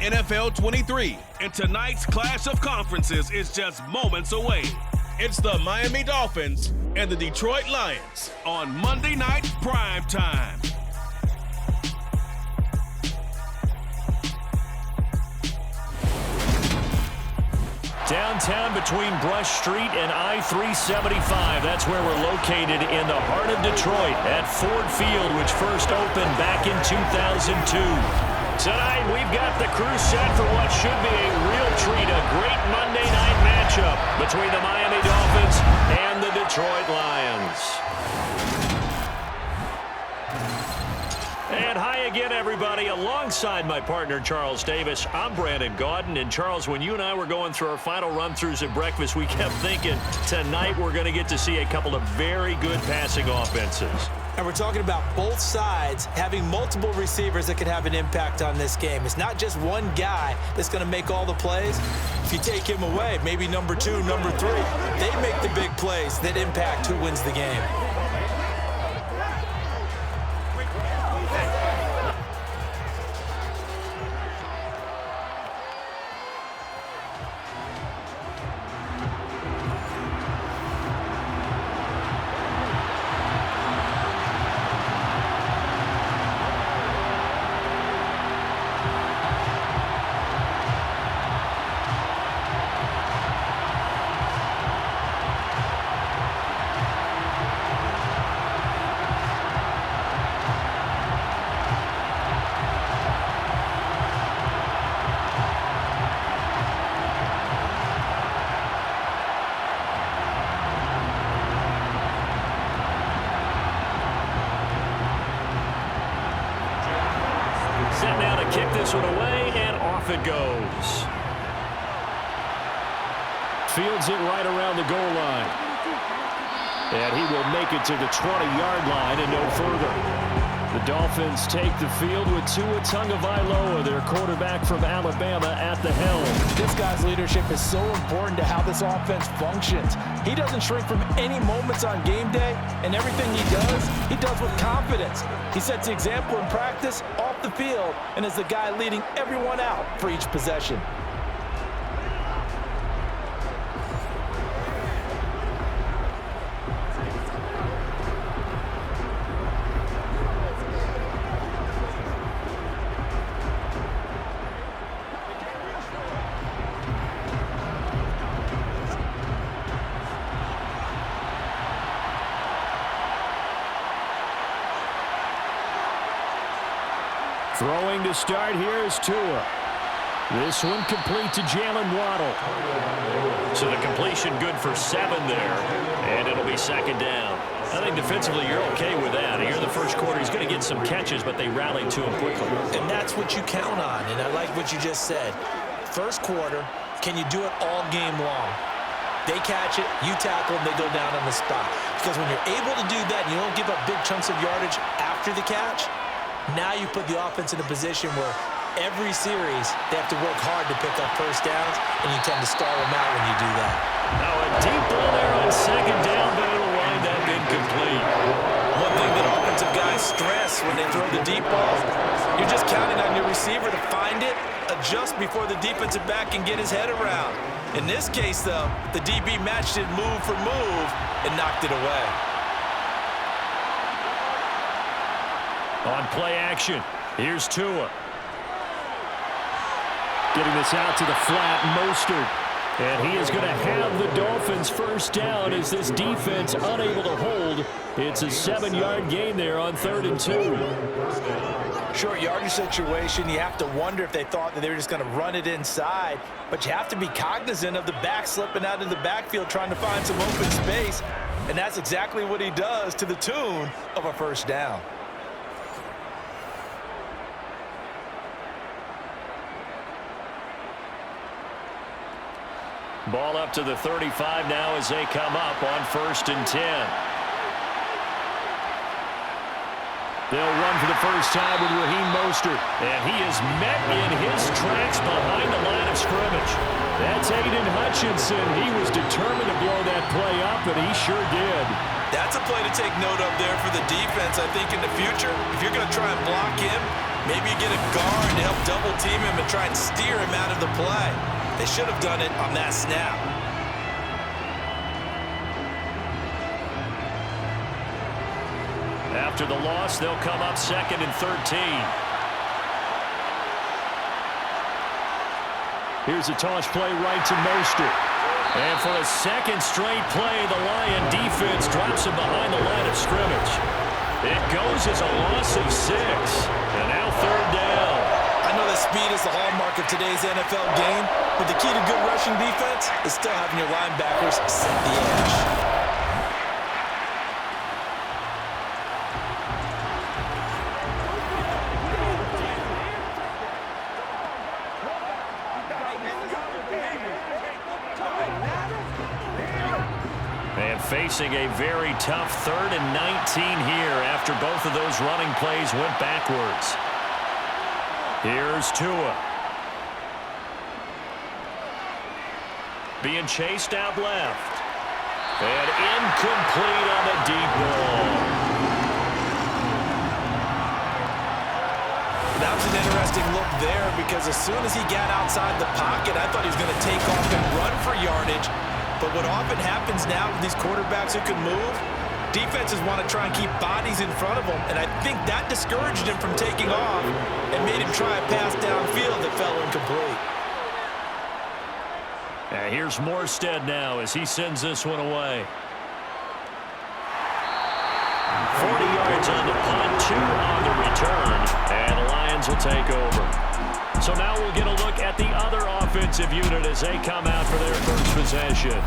NFL 23, and tonight's clash of conferences is just moments away. It's the Miami Dolphins and the Detroit Lions on Monday Night Prime Time. Downtown between Brush Street and I-375. That's where we're located in the heart of Detroit at Ford Field, which first opened back in 2002. Tonight, we've got the crew set for what should be a real treat, a great Monday night matchup between the Miami Dolphins and the Detroit Lions. And hi again, everybody. Alongside my partner, Charles Davis, I'm Brandon Gaudin. And Charles, when you and I were going through our final run-throughs at breakfast, we kept thinking tonight we're going to get to see a couple of very good passing offenses. And we're talking about both sides having multiple receivers that could have an impact on this game. It's not just one guy that's going to make all the plays. If you take him away, maybe number 2, number 3, they make the big plays that impact who wins the game. Set now to kick this one away, and off it goes. Fields it right around the goal line. And he will make it to the 20-yard line and no further. The Dolphins take the field with Tua Tagovailoa, their quarterback from Alabama, at the helm. This guy's leadership is so important to how this offense functions. He doesn't shrink from any moments on game day, and everything he does with confidence. He sets the example in practice, off the field, and is the guy leading everyone out for each possession. Throwing to start here is Tua. This one complete to Jalen Waddle. So the completion good for 7 there, and it'll be second down. I think defensively you're okay with that. Here in the first quarter, he's going to get some catches, but they rallied to him quickly. And that's what you count on, and I like what you just said. First quarter, can you do it all game long? They catch it, you tackle them, they go down on the spot. Because when you're able to do that and you don't give up big chunks of yardage after the catch, now you put the offense in a position where every series they have to work hard to pick up first downs, and you tend to stall them out when you do that. Now a deep ball there on second down, but it'll wind up incomplete. One thing that offensive guys stress when they throw the deep ball, you're just counting on your receiver to find it, adjust before the defensive back can get his head around. In this case, though, the DB matched it move for move and knocked it away. On play action, here's Tua. Getting this out to the flat, Mostert. And he is going to have the Dolphins first down as this defense unable to hold. It's a 7-yard gain there on 3rd and 2. Short yardage situation, you have to wonder if they thought that they were just going to run it inside. But you have to be cognizant of the back slipping out of the backfield trying to find some open space. And that's exactly what he does to the tune of a first down. Ball up to the 35 now as they come up on 1st and 10. They'll run for the first time with Raheem Mostert. And he is met in his tracks behind the line of scrimmage. That's Aiden Hutchinson. He was determined to blow that play up, and he sure did. That's a play to take note of there for the defense. I think in the future, if you're going to try and block him, maybe you get a guard to help double team him and try and steer him out of the play. They should have done it on that snap. After the loss, they'll come up 2nd and 13. Here's a toss play right to Mostert. And for a second straight play, the Lion defense drops him behind the line of scrimmage. It goes as a loss of 6. And now 3rd down. I know that speed is the hallmark of today's NFL game, but the key to good rushing defense is still having your linebackers set the edge. Facing a very tough 3rd and 19 here after both of those running plays went backwards. Here's Tua. Being chased out left. And incomplete on the deep ball. That was an interesting look there because as soon as he got outside the pocket, I thought he was going to take off and run for yardage. But what often happens now with these quarterbacks who can move, defenses want to try and keep bodies in front of them, and I think that discouraged him from taking off and made him try a pass downfield that fell incomplete. And here's Morstead now as he sends this one away. 40 yards on the punt, 2 on the return, and the Lions will take over. So now we'll get a look at the other offensive unit as they come out for their first possession.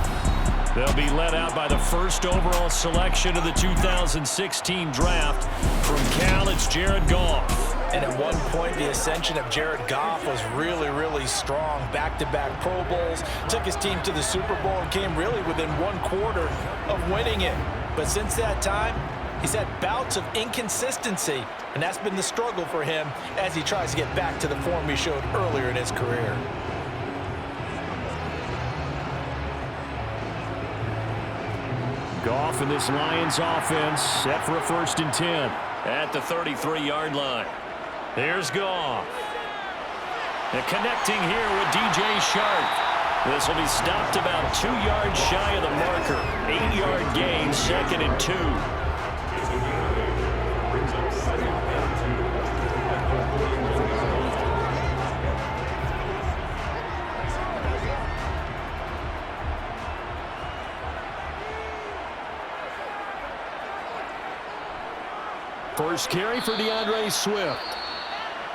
They'll be led out by the first overall selection of the 2016 draft. From Cal, it's Jared Goff. And at one point, the ascension of Jared Goff was really, really strong. Back-to-back Pro Bowls, took his team to the Super Bowl and came really within 1/4 of winning it. But since that time, he's had bouts of inconsistency, and that's been the struggle for him as he tries to get back to the form he showed earlier in his career. Goff in this Lions offense set for a 1st and 10 at the 33-yard line. Here's Goff. And connecting here with DJ Sharp. This will be stopped about 2 yards shy of the marker. 8-yard gain, 2nd and 2. First carry for DeAndre Swift.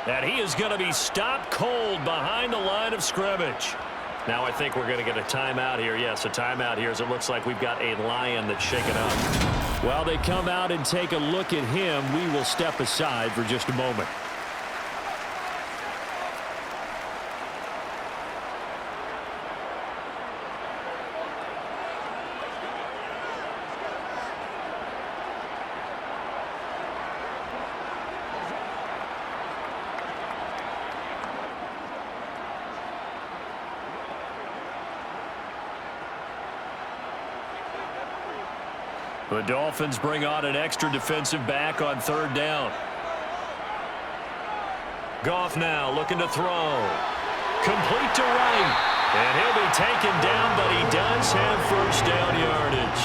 And he is going to be stopped cold behind the line of scrimmage. Now I think we're going to get a timeout here. Yes, a timeout here as it looks like we've got a Lion that's shaken up. While they come out and take a look at him, we will step aside for just a moment. The Dolphins bring on an extra defensive back on 3rd down. Goff now looking to throw. Complete to right. And he'll be taken down, but he does have 1st down yardage.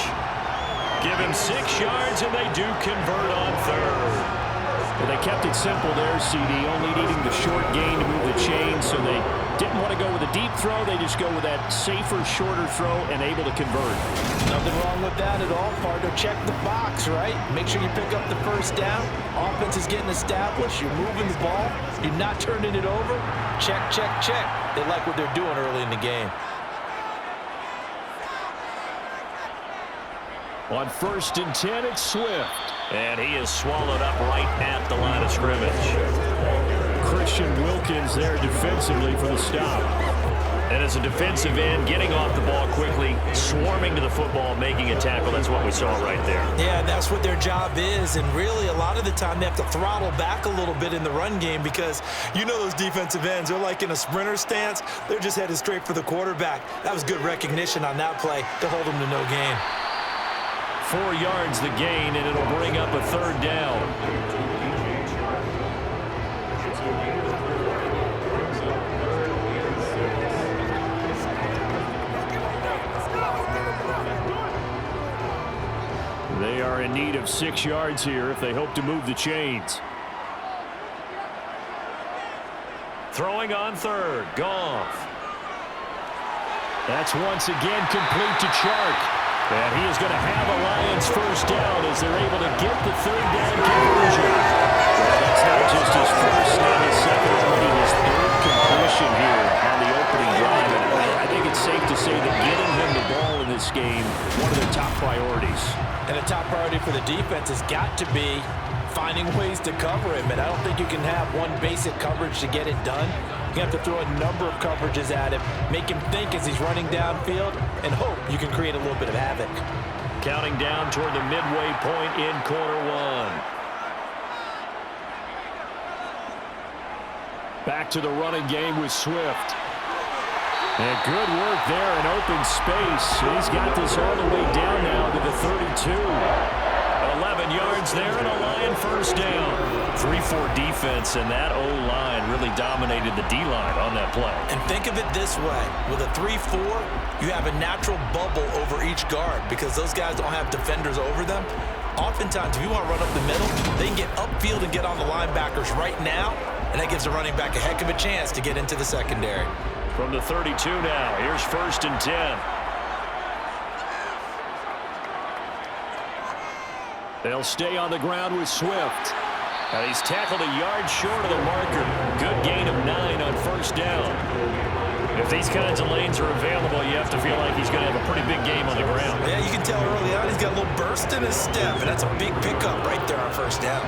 Give him 6 yards, and they do convert on 3rd. Well, they kept it simple there, CD, only needing the short gain to move the chain, so they didn't want to go with a deep throw. They just go with that safer, shorter throw and able to convert. Nothing wrong with that at all, partner. Check the box, right? Make sure you pick up the 1st down. Offense is getting established. You're moving the ball. You're not turning it over. Check, check, check. They like what they're doing early in the game. On 1st and 10, it's Swift. And he is swallowed up right at the line of scrimmage. Christian Wilkins there defensively for the stop. And as a defensive end, getting off the ball quickly, swarming to the football, making a tackle. That's what we saw right there. Yeah, that's what their job is. And really, a lot of the time, they have to throttle back a little bit in the run game because you know those defensive ends, they're like in a sprinter stance. They're just headed straight for the quarterback. That was good recognition on that play to hold them to no gain. 4 yards the gain, and it'll bring up a third down. They are in need of 6 yards here if they hope to move the chains. Throwing on third, Goff. That's once again complete to Chark. And he is going to have a Lions first down as they're able to get the third down conversion. Well, that's not just his first, not his second, already his third completion here on the opening drive. And I think it's safe to say that getting him the ball in this game, one of their top priorities. And a top priority for the defense has got to be finding ways to cover him. And I don't think you can have one basic coverage to get it done. You have to throw a number of coverages at him, make him think as he's running downfield, and hope you can create a little bit of havoc. Counting down toward the midway point in quarter one. Back to the running game with Swift. And good work there in open space. He's got this all the way down now to the 32. 11 yards there and a Lion first down. 3-4 defense, and that O-line really dominated the D-line on that play. And think of it this way. With a 3-4, you have a natural bubble over each guard because those guys don't have defenders over them. Oftentimes, if you want to run up the middle, they can get upfield and get on the linebackers right now, and that gives the running back a heck of a chance to get into the secondary. From the 32 now, here's 1st and 10. They'll stay on the ground with Swift. And he's tackled a yard short of the marker. Good gain of 9 on first down. If these kinds of lanes are available, you have to feel like he's going to have a pretty big game on the ground. Yeah, you can tell early on he's got a little burst in his step, and that's a big pickup right there on first down.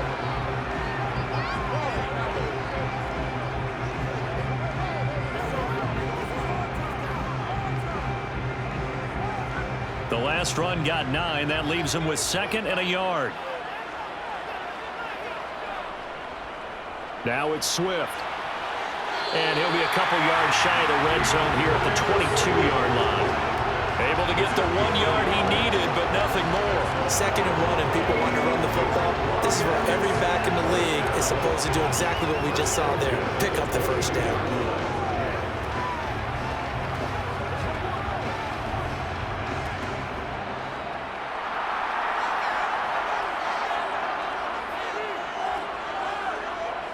The last run got 9. That leaves him with 2nd and a yard. Now it's Swift. And he'll be a couple yards shy of the red zone here at the 22-yard line. Able to get the 1 yard he needed, but nothing more. 2nd and 1, and people want to run the football. This is where every back in the league is supposed to do exactly what we just saw there. Pick up the first down.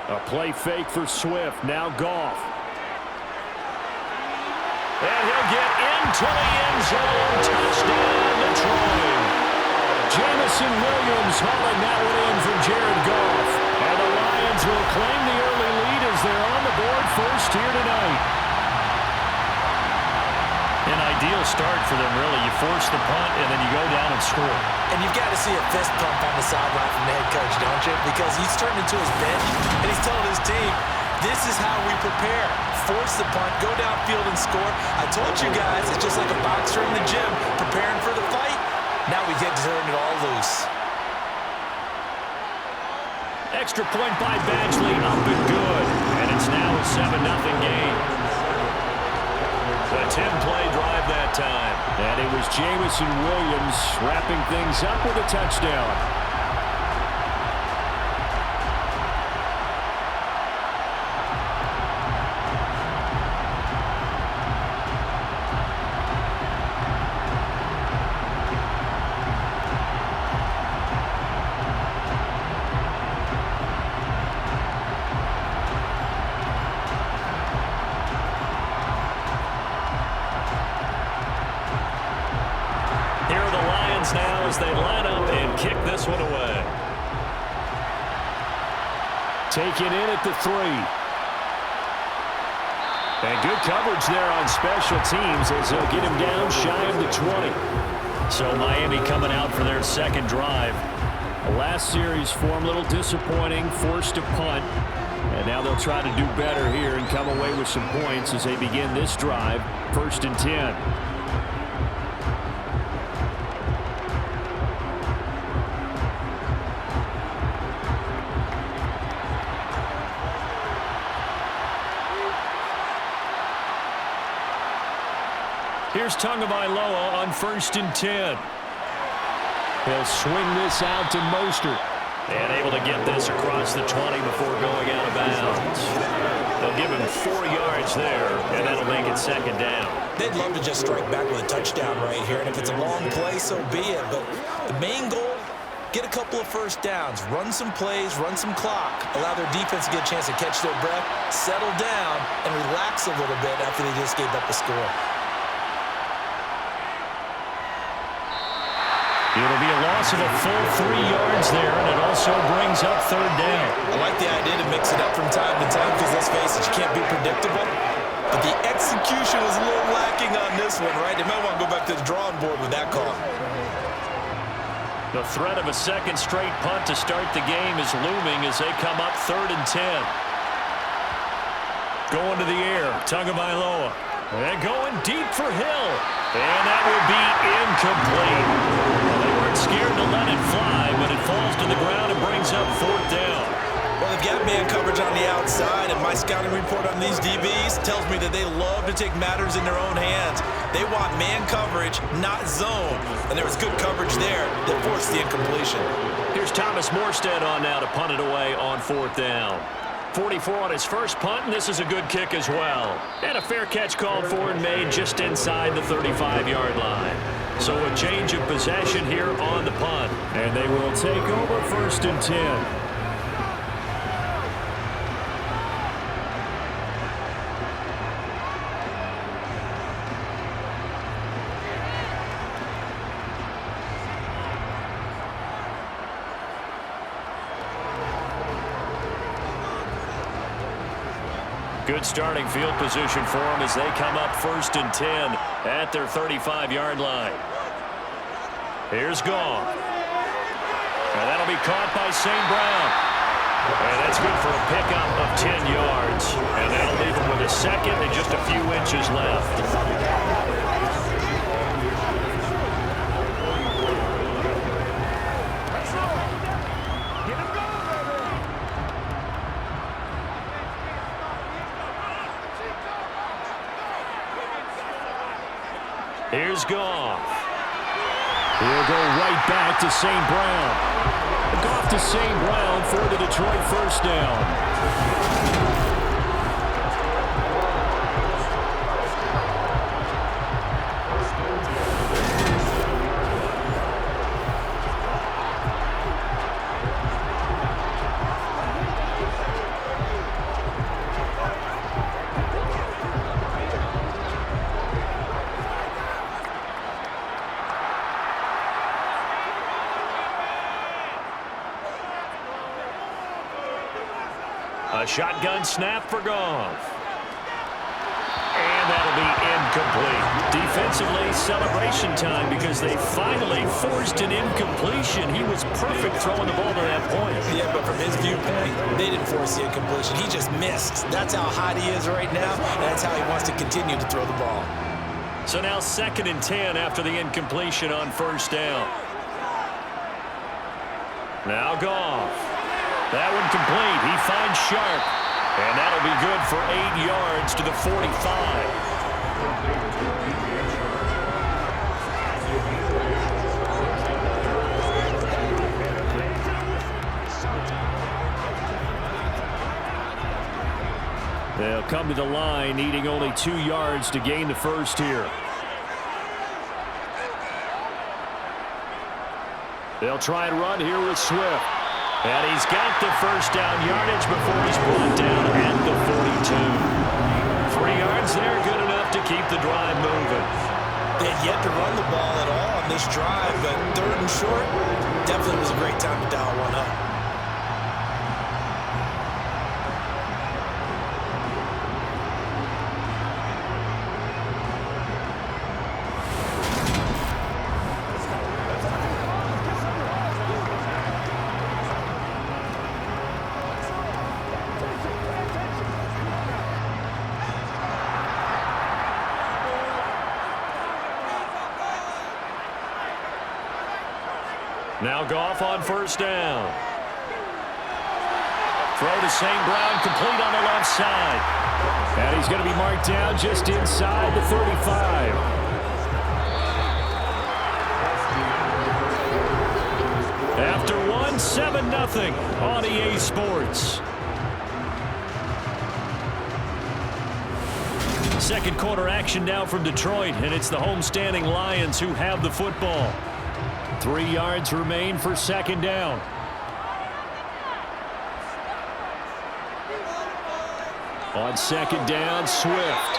A play fake for Swift. Now Goff. And he'll get into the end zone. Touchdown, Detroit. Jamison Williams hauling that one in from Jared Goff. And the Lions will claim the early lead as they're on the board first here tonight. An ideal start for them, really. You force the punt, and then you go down and score. And you've got to see a fist pump on the sideline from the head coach, don't you? Because he's turning to his bench, and he's telling his team, this is how we prepare. Force the punt, go downfield and score. I told you guys, it's just like a boxer in the gym preparing for the fight. Now we get to turn it all loose. Extra point by Badgley, up and good. And it's now a 7-0 game. A 10-play drive that time. And it was Jamison Williams wrapping things up with a touchdown. Now as they line up and kick this one away. Taken in at the 3. And good coverage there on special teams as they'll get him down shy of the 20. So Miami coming out for their second drive. The last series for them a little disappointing, forced to punt. And now they'll try to do better here and come away with some points as they begin this drive, 1st and 10. Here's Tagovailoa on 1st and 10. He'll swing this out to Mostert. And able to get this across the 20 before going out of bounds. They'll give him 4 yards there, and that'll make it second down. They'd love to just strike back with a touchdown right here, and if it's a long play, so be it. But the main goal, get a couple of first downs, run some plays, run some clock, allow their defense to get a chance to catch their breath, settle down, and relax a little bit after they just gave up a score. It'll be a loss of a full 3 yards there, and it also brings up third down. I like the idea to mix it up from time to time because, let's face it, you can't be predictable. But the execution was a little lacking on this one, right? They might want to go back to the drawing board with that call. The threat of a second straight punt to start the game is looming as they come up 3rd and 10. Going to the air, Tagovailoa. And going deep for Hill. And that will be incomplete. They weren't scared to let it fly, but it falls to the ground and brings up 4th down. Well, they've got man coverage on the outside, and my scouting report on these DBs tells me that they love to take matters in their own hands. They want man coverage, not zone. And there was good coverage there that forced the incompletion. Here's Thomas Morstead on now to punt it away on 4th down. 44 on his first punt, and this is a good kick as well. And a fair catch called for and made just inside the 35-yard line. So a change of possession here on the punt. And they will take over 1st and 10. Good starting field position for them as they come up 1st and 10 at their 35-yard line. Here's Goff. And that'll be caught by St. Brown. And that's good for a pickup of 10 yards. And that'll leave them with a second and just a few inches left. Here's Goff. He'll go right back to St. Brown. Goff to St. Brown for the Detroit 1st down. A shotgun snap for Goff. And that'll be incomplete. Defensively, celebration time because they finally forced an incompletion. He was perfect throwing the ball to that point. Yeah, but from his viewpoint, they didn't force the incompletion. He just missed. That's how hot he is right now, and that's how he wants to continue to throw the ball. So now 2nd and 10 after the incompletion on 1st down. Now Goff. That one complete. He finds Sharp. And that'll be good for 8 yards to the 45. They'll come to the line, needing only 2 yards to gain the first here. They'll try and run here with Swift. And he's got the first down yardage before he's brought down at the 42. 3 yards there, good enough to keep the drive moving. They had yet to run the ball at all on this drive, but 3rd and short definitely was a great time to dial one up. Now Goff on 1st down. Throw to St. Brown, complete on the left side. And he's going to be marked down just inside the 35. 7-0 on EA Sports. Second quarter action now from Detroit, and it's the homestanding Lions who have the football. 3 yards remain for second down. On second down, Swift.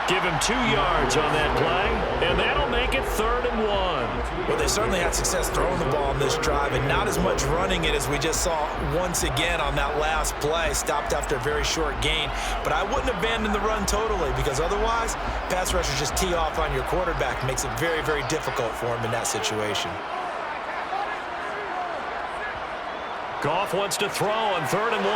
Give him 2 yards on that play, and that'll make it 3rd and 1. Well, they certainly had success throwing the ball in this drive, and not as much running it as we just saw once again on that last play. Stopped after a very short gain. But I wouldn't abandon the run totally, because otherwise, pass rushers just tee off on your quarterback. Makes it very, very difficult for him in that situation. Goff wants to throw on 3rd and 1.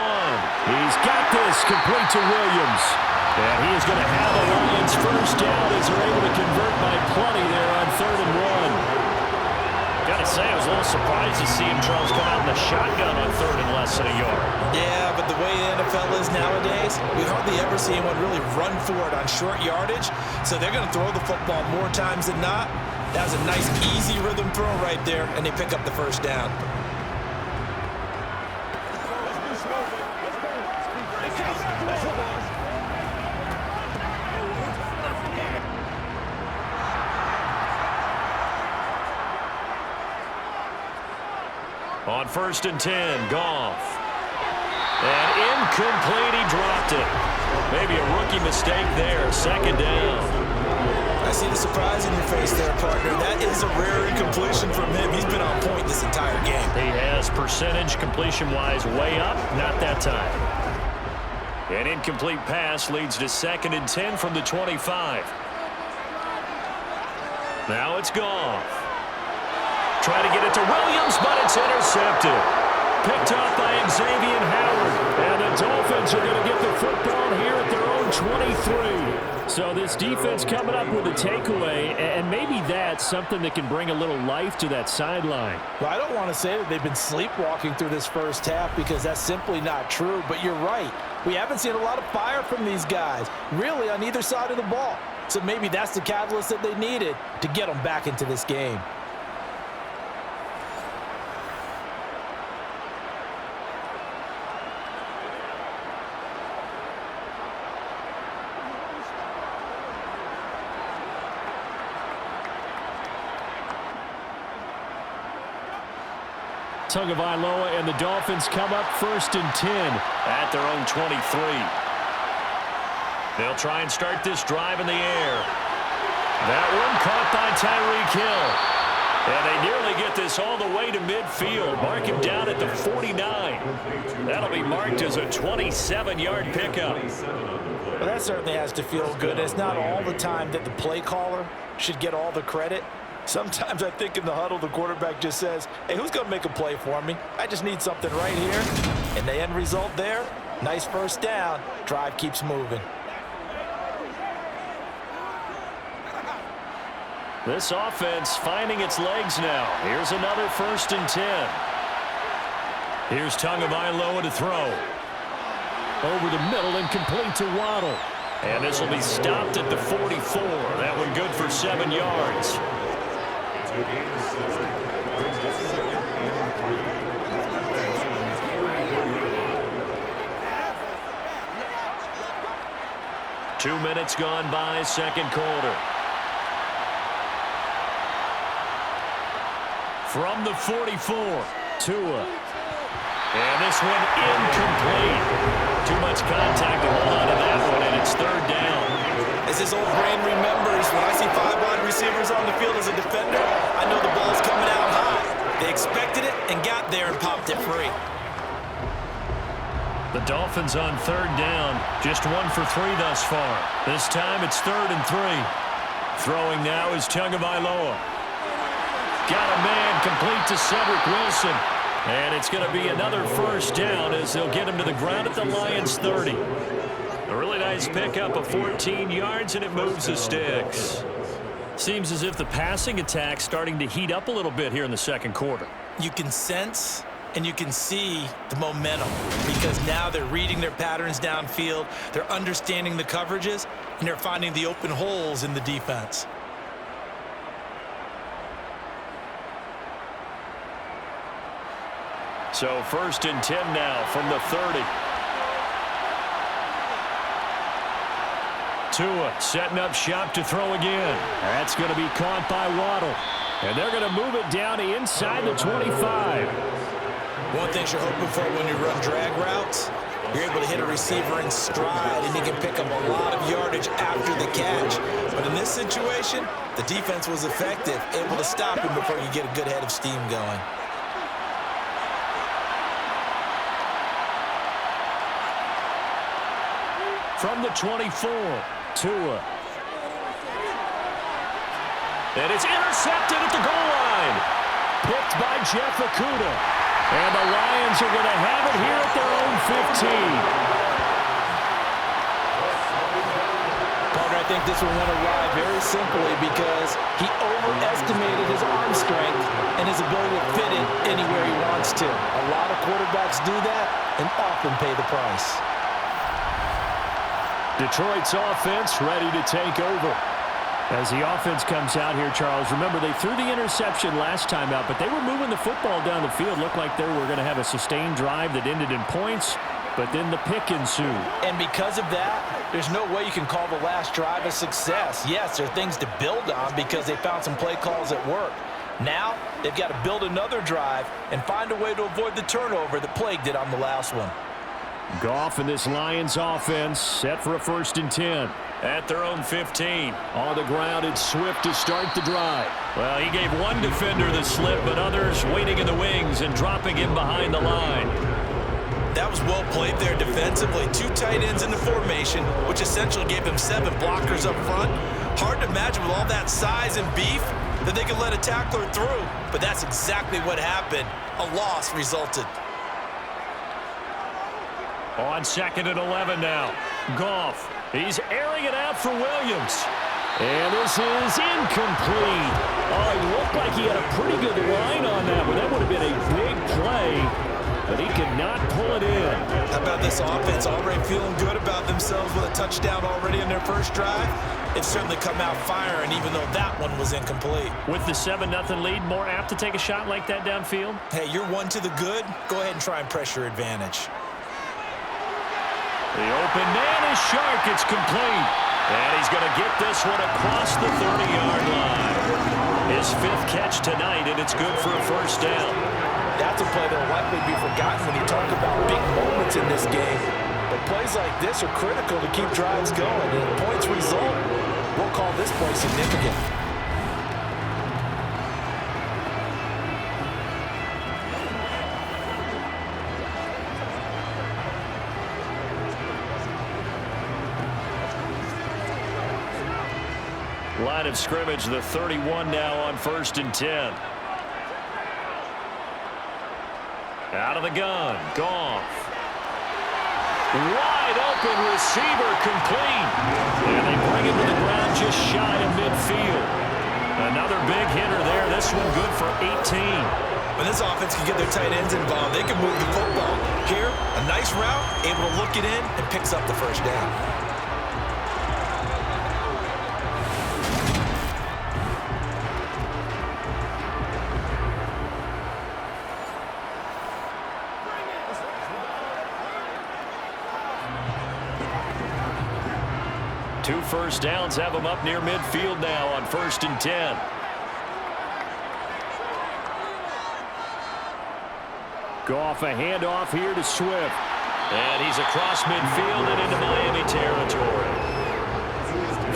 He's got this, complete to Williams. And he is going to have the Lions first down as they're able to convert by plenty there on 3rd and 1. Got to say, I was a little surprised to see him, Charles, come out in the shotgun on 3rd and less than a yard. Yeah, but the way the NFL is nowadays, we hardly ever see anyone really run for it on short yardage. So they're going to throw the football more times than not. That was a nice, easy rhythm throw right there, and they pick up the first down. On 1st and 10, Goff. And incomplete, he dropped it. Maybe a rookie mistake there, 2nd down. I see the surprise in your face there, partner. That is a rare incompletion from him. He's been on point this entire game. He has percentage completion-wise way up, not that time. An incomplete pass leads to 2nd and 10 from the 25. Now it's Goff. Trying to get it to Williams, but it's intercepted. Picked off by Xavier Howard. And the Dolphins are going to get the football here at their own 23. So this defense coming up with a takeaway, and maybe that's something that can bring a little life to that sideline. Well, I don't want to say that they've been sleepwalking through this first half, because that's simply not true. But you're right. We haven't seen a lot of fire from these guys, really, on either side of the ball. So maybe that's the catalyst that they needed to get them back into this game. Tagovailoa and the Dolphins come up 1st and 10 at their own 23. They'll try and start this drive in the air. That one caught by Tyreek Hill. And they nearly get this all the way to midfield. Mark him down at the 49. That'll be marked as a 27-yard pickup. Well, that certainly has to feel good. It's not all the time that the play caller should get all the credit. Sometimes I think in the huddle, the quarterback just says, hey, who's going to make a play for me? I just need something right here. And the end result there, nice first down. Drive keeps moving. This offense finding its legs now. Here's another 1st and 10. Here's Tagovailoa to throw. Over the middle and complete to Waddle. And this will be stopped at the 44. That one good for 7 yards. Two minutes gone by, second quarter. From the 44, Tua. And this one incomplete. Too much contact to hold on to that one, and it's 3rd down. As his old brain remembers, when I see 5 wide receivers on the field as a defender, I know the ball's coming out high. They expected it and got there and popped it free. The Dolphins on 3rd down, just 1 for 3 thus far. This time it's 3rd and 3. Throwing now is Tagovailoa. Got a man complete to Cedric Wilson. And it's going to be another first down as they'll get him to the ground at the Lions' 30. A really nice pickup of 14 yards, and it moves the sticks. Seems as if the passing attack's starting to heat up a little bit here in the second quarter. You can sense and you can see the momentum, because now they're reading their patterns downfield, they're understanding the coverages, and they're finding the open holes in the defense. So 1st and 10 now from the 30. Tua setting up shop to throw again. That's going to be caught by Waddle. And they're going to move it down to inside the 25. One thing you're hoping for when you run drag routes, you're able to hit a receiver in stride, and he can pick up a lot of yardage after the catch. But in this situation, the defense was effective, able to stop him before you get a good head of steam going. From the 24, Tua. And it's intercepted at the goal line. Picked by Jeff Okudah. And the Lions are going to have it here at their own 15. Partner, I think this one went awry very simply because he overestimated his arm strength and his ability to fit it anywhere he wants to. A lot of quarterbacks do that and often pay the price. Detroit's offense ready to take over. As the offense comes out here, Charles, remember they threw the interception last time out, but they were moving the football down the field. Looked like they were going to have a sustained drive that ended in points, but then the pick ensued. And because of that, there's no way you can call the last drive a success. Yes, there are things to build on because they found some play calls that work. Now, they've got to build another drive and find a way to avoid the turnover that plagued it on the last one. Goff and this Lions offense set for a 1st and 10. At their own 15. On the ground, it's Swift to start the drive. Well, he gave one defender the slip, but others waiting in the wings and dropping him behind the line. That was well played there defensively. 2 tight ends in the formation, which essentially gave him 7 blockers up front. Hard to imagine with all that size and beef that they could let a tackler through, but that's exactly what happened. A loss resulted. On 2nd and 11 now. Goff. He's airing it out for Williams. And this is incomplete. Oh, he looked like he had a pretty good line on that one. That would have been a big play, but he could not pull it in. How about this offense already feeling good about themselves with a touchdown already in their first drive? They've certainly come out firing, even though that one was incomplete. With the 7-0 lead, more apt to take a shot like that downfield? Hey, you're one to the good. Go ahead and try and press your advantage. The open man is Shark. It's complete. And he's going to get this one across the 30-yard line. His 5th catch tonight, and it's good for a 1st down. That's a play that will likely be forgotten when you talk about big moments in this game. But plays like this are critical to keep drives going. And if points result, we'll call this play significant. Line of scrimmage, the 31 now on 1st and 10. Out of the gun, Goff. Wide open receiver, complete. And they bring him to the ground just shy of midfield. Another big hitter there. This one good for 18. When this offense can get their tight ends involved, they can move the football. Here, a nice route, able to look it in, and picks up the 1st down. Two 1st downs have them up near midfield now on 1st and 10. Goff, a handoff here to Swift. And he's across midfield and into Miami territory.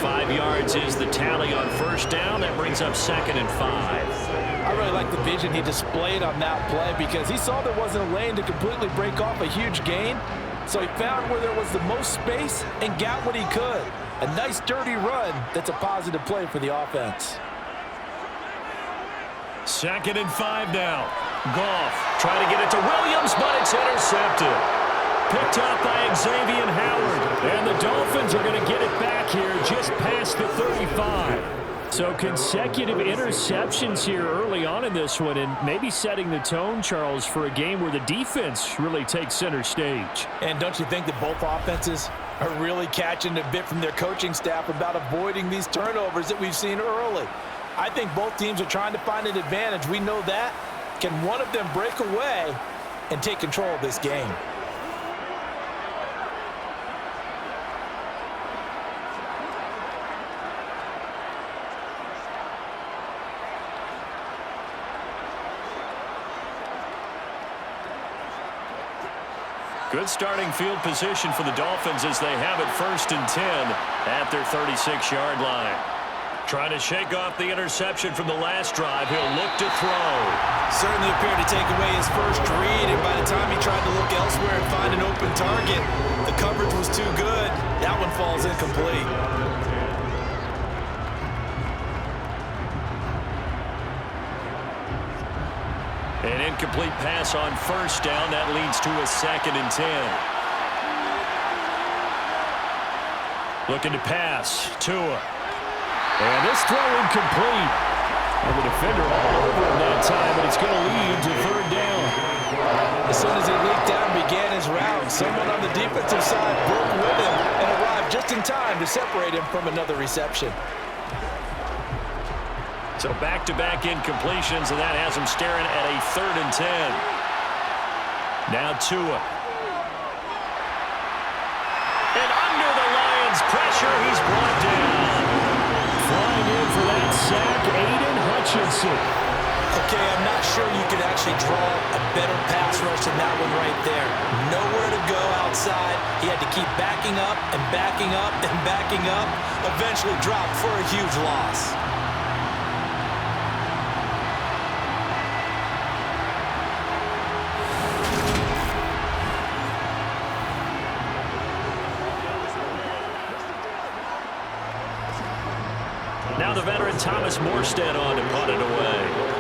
5 yards is the tally on 1st down. That brings up 2nd and 5. I really like the vision he displayed on that play because he saw there wasn't a lane to completely break off a huge gain. So he found where there was the most space and got what he could. A nice dirty run that's a positive play for the offense. 2nd and 5 now. Goff trying to get it to Williams, but it's intercepted. Picked up by Xavier Howard. And the Dolphins are going to get it back here just past the 35. So consecutive interceptions here early on in this one, and maybe setting the tone, Charles, for a game where the defense really takes center stage. And don't you think that both offenses are really catching a bit from their coaching staff about avoiding these turnovers that we've seen early? I think both teams are trying to find an advantage. We know that. Can one of them break away? and take control of this game. Good starting field position for the Dolphins as they have it 1st and 10 at their 36-yard line. Trying to shake off the interception from the last drive. He'll look to throw. Certainly appeared to take away his first read, and by the time he tried to look elsewhere and find an open target, the coverage was too good. That one falls incomplete. An incomplete pass on 1st down. That leads to a 2nd and 10. Looking to pass. Tua. And this throw incomplete. And the defender all over him that time, and it's going to lead to 3rd down. As soon as he leaked out and began his route, someone on the defensive side broke with him and arrived just in time to separate him from another reception. So back-to-back incompletions, and that has him staring at a 3rd and 10. Now Tua. And under the Lions' pressure, he's brought down. Flying in for that sack, Aiden Hutchinson. Okay, I'm not sure you could actually draw a better pass rush than that one right there. Nowhere to go outside. He had to keep backing up and backing up and backing up. Eventually dropped for a huge loss. Now the veteran Thomas Morstead on to punt it away.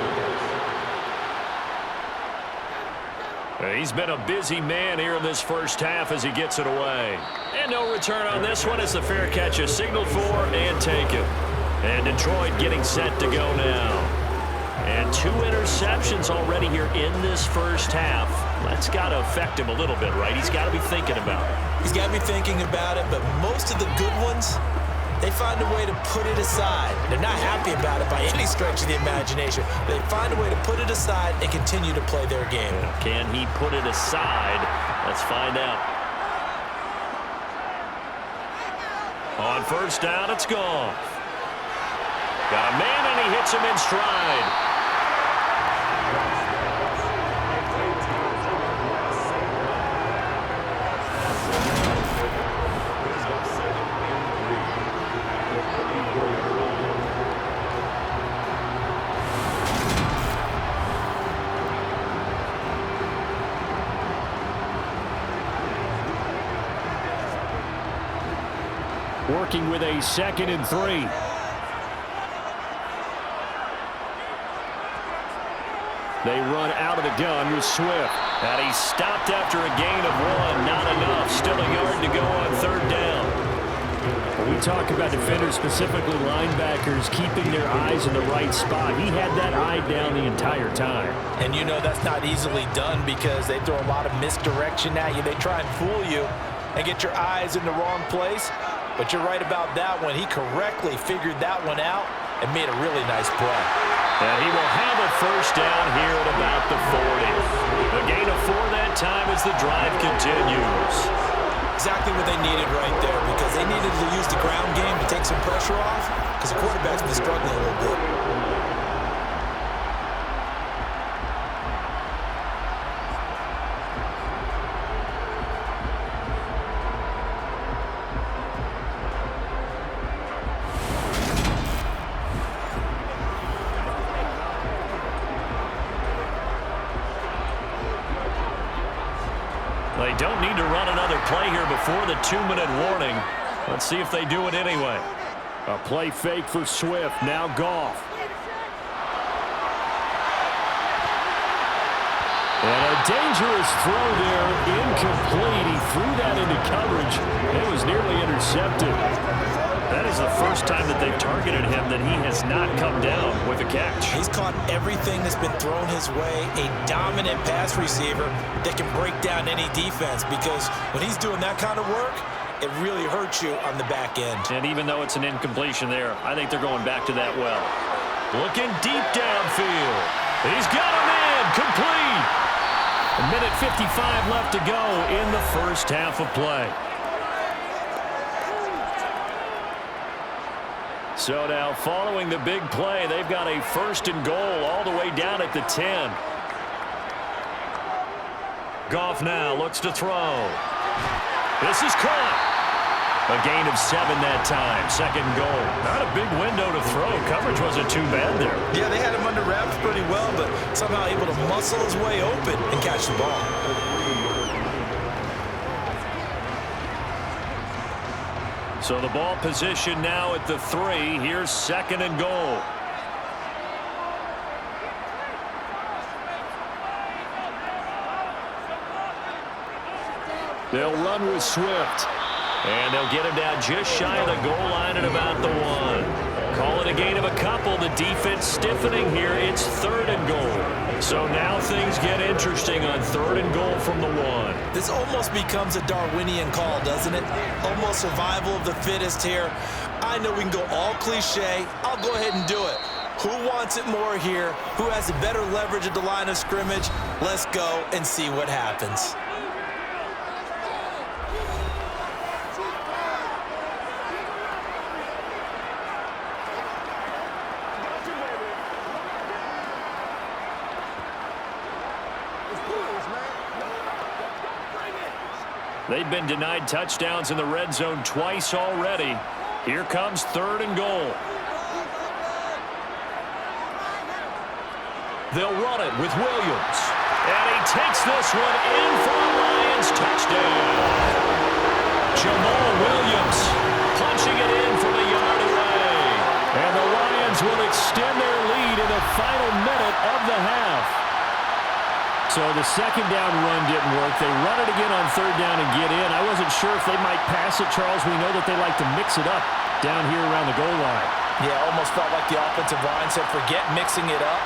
He's been a busy man here in this first half as he gets it away. And no return on this one as the fair catch is signaled for and taken. And Detroit getting set to go now. And 2 interceptions already here in this first half. That's got to affect him a little bit, right? He's got to be thinking about it. He's got to be thinking about it, but most of the good ones, they find a way to put it aside. They're not happy about it by any stretch of the imagination. They find a way to put it aside and continue to play their game. Can he put it aside? Let's find out. On 1st down, it's gone. Got a man, and he hits him in stride. Working with a 2nd and 3. They run out of the gun with Swift. And he's stopped after a gain of 1. Not enough. Still a yard to go on 3rd down. When we talk about defenders, specifically linebackers, keeping their eyes in the right spot. He had that eye down the entire time. And you know that's not easily done because they throw a lot of misdirection at you. They try and fool you and get your eyes in the wrong place. But you're right about that one. He correctly figured that one out and made a really nice play. And he will have a 1st down here at about the 40. A gain of 4 that time as the drive continues. Exactly what they needed right there because they needed to use the ground game to take some pressure off because the quarterback's been struggling a little bit. They don't need to run another play here before the 2-minute warning. Let's see if they do it anyway. A play fake for Swift. Now Goff. And a dangerous throw there. Incomplete. He threw that into coverage. It was nearly intercepted. That is the first time that they've targeted him that he has not come down with a catch. He's caught everything that's been thrown his way. A dominant pass receiver that can break down any defense because when he's doing that kind of work, it really hurts you on the back end. And even though it's an incompletion there, I think they're going back to that well. Looking deep downfield. He's got him in. Complete. A minute 55 left to go in the first half of play. So now following the big play, they've got a 1st and goal all the way down at the 10. Goff now looks to throw. This is caught. A gain of 7 that time. 2nd goal. Not a big window to throw. Coverage wasn't too bad there. Yeah, they had him under wraps pretty well, but somehow able to muscle his way open and catch the ball. So the ball position now at the 3. Here's 2nd and goal. They'll run with Swift. And they'll get him down just shy of the goal line at about the 1. Call it a gain of a couple. The defense stiffening here. It's 3rd and goal. So now things get interesting on 3rd and goal from the 1. This almost becomes a Darwinian call, doesn't it? Almost survival of the fittest here. I know we can go all cliche. I'll go ahead and do it. Who wants it more here? Who has the better leverage at the line of scrimmage? Let's go and see what happens. They've been denied touchdowns in the red zone twice already. Here comes 3rd and goal. They'll run it with Williams. And he takes this one in for a Lions touchdown. Jamal Williams punching it in from a yard away. And the Lions will extend their lead in the final minute of the half. So the 2nd down run didn't work. They run it again on 3rd down and get in. I wasn't sure if they might pass it, Charles. We know that they like to mix it up down here around the goal line. Yeah, almost felt like the offensive line said, forget mixing it up.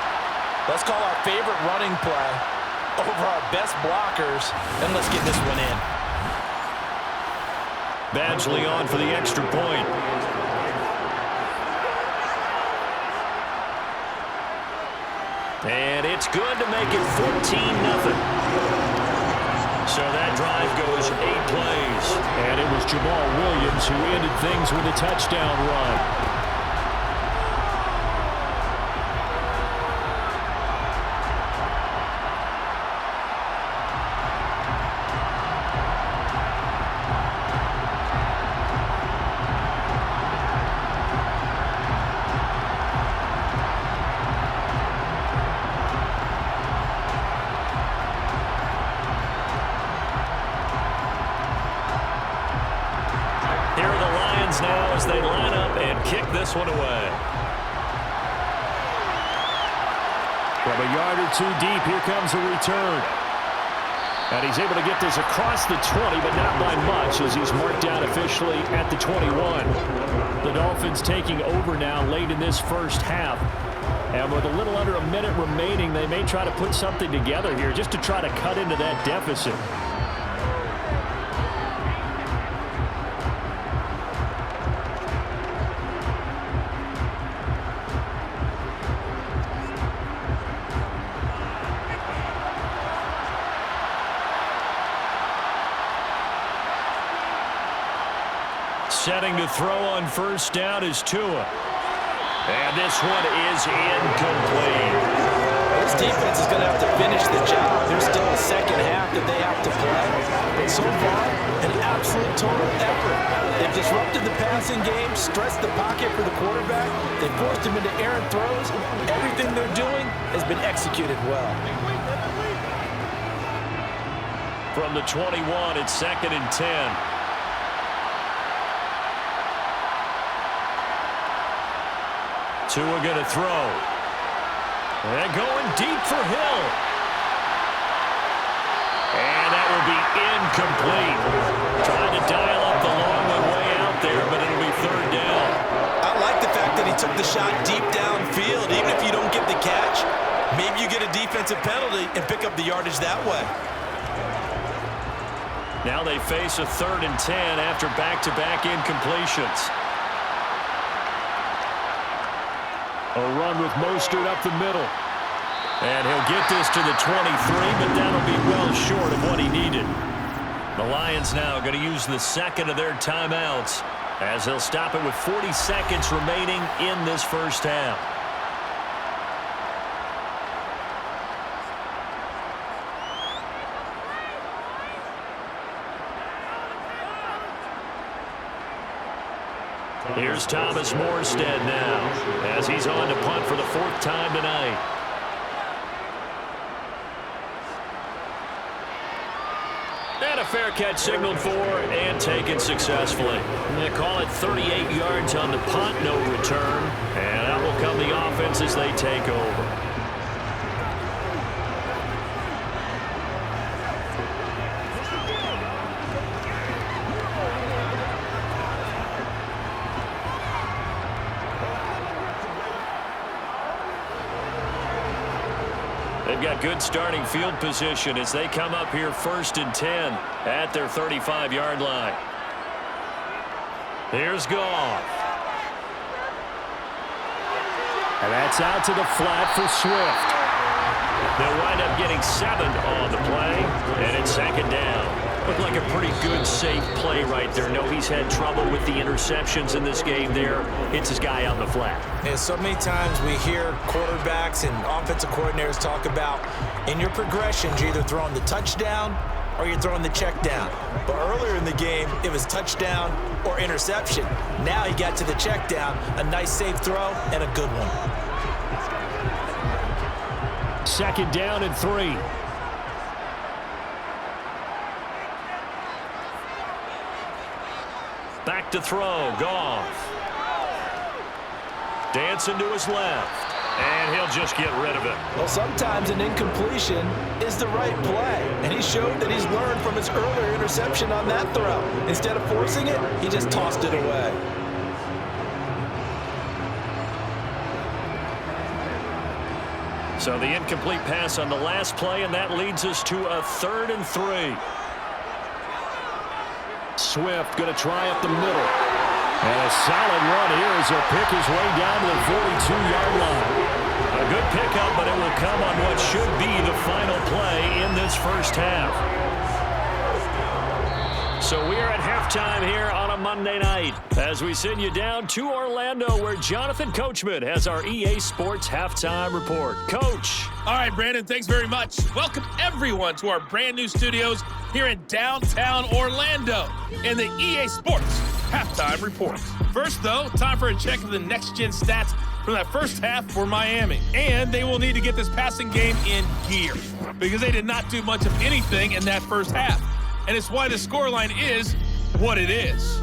Let's call our favorite running play over our best blockers, and let's get this one in. Badgley on for the extra point. And it's good to make it 14-0. So that drive goes 8 plays. And it was Jamal Williams who ended things with a touchdown run. Now as they line up and kick this one away. From a yard or 2 deep, here comes the return. And he's able to get this across the 20, but not by much as he's marked out officially at the 21. The Dolphins taking over now late in this first half. And with a little under a minute remaining, they may try to put something together here just to try to cut into that deficit. Setting to throw on 1st down is Tua. And this one is incomplete. This defense is going to have to finish the job. There's still a 2nd half that they have to play. But so far, an absolute total effort. They've disrupted the passing game, stressed the pocket for the quarterback. They forced him into errant throws. Everything they're doing has been executed well. From the 21, it's 2nd and 10. Tua going to throw. And going deep for Hill. And that will be incomplete. Trying to dial up the long one way out there, but it'll be 3rd down. I like the fact that he took the shot deep downfield. Even if you don't get the catch, maybe you get a defensive penalty and pick up the yardage that way. Now they face a 3rd and 10 after back-to-back incompletions. A run with Mostert up the middle. And he'll get this to the 23, but that'll be well short of what he needed. The Lions now going to use the second of their timeouts as they'll stop it with 40 seconds remaining in this first half. Here's Thomas Morstead now as he's on to punt for the 4th time tonight. And a fair catch signaled for and taken successfully. They call it 38 yards on the punt, no return. And out will come the offense as they take over. They've got good starting field position as they come up here 1st and 10 at their 35-yard line. Here's Goff. And that's out to the flat for Swift. They'll wind up getting 7 on the play, and it's 2nd down. Looked like a pretty good, safe play right there. No, he's had trouble with the interceptions in this game there. Hits his guy out in the flat. And so many times we hear quarterbacks and offensive coordinators talk about in your progressions, you're either throwing the touchdown or you're throwing the check down. But earlier in the game, it was touchdown or interception. Now he got to the check down, a nice safe throw and a good one. 2nd down and 3. Back to throw, Goff. Dancing to his left, and he'll just get rid of it. Well, sometimes an incompletion is the right play, and he showed that he's learned from his earlier interception on that throw. Instead of forcing it, he just tossed it away. So the incomplete pass on the last play, and that leads us to a 3rd and 3. Swift going to try up the middle. And a solid run here as he'll pick his way down to the 42-yard line. A good pickup, but it will come on what should be the final play in this first half. So we're at halftime here on a Monday night as we send you down to Orlando where Jonathan Coachman has our EA Sports Halftime Report. Coach. All right, Brandon, thanks very much. Welcome everyone to our brand new studios here in downtown Orlando in the EA Sports Halftime Report. First, though, time for a check of the next-gen stats from that first half for Miami. And they will need to get this passing game in gear because they did not do much of anything in that first half. And it's why the scoreline is what it is.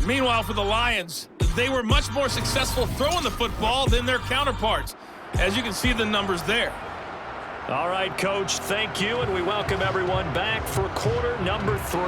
Meanwhile, for the Lions, they were much more successful throwing the football than their counterparts, as you can see the numbers there. All right, Coach, thank you, and we welcome everyone back for quarter number 3.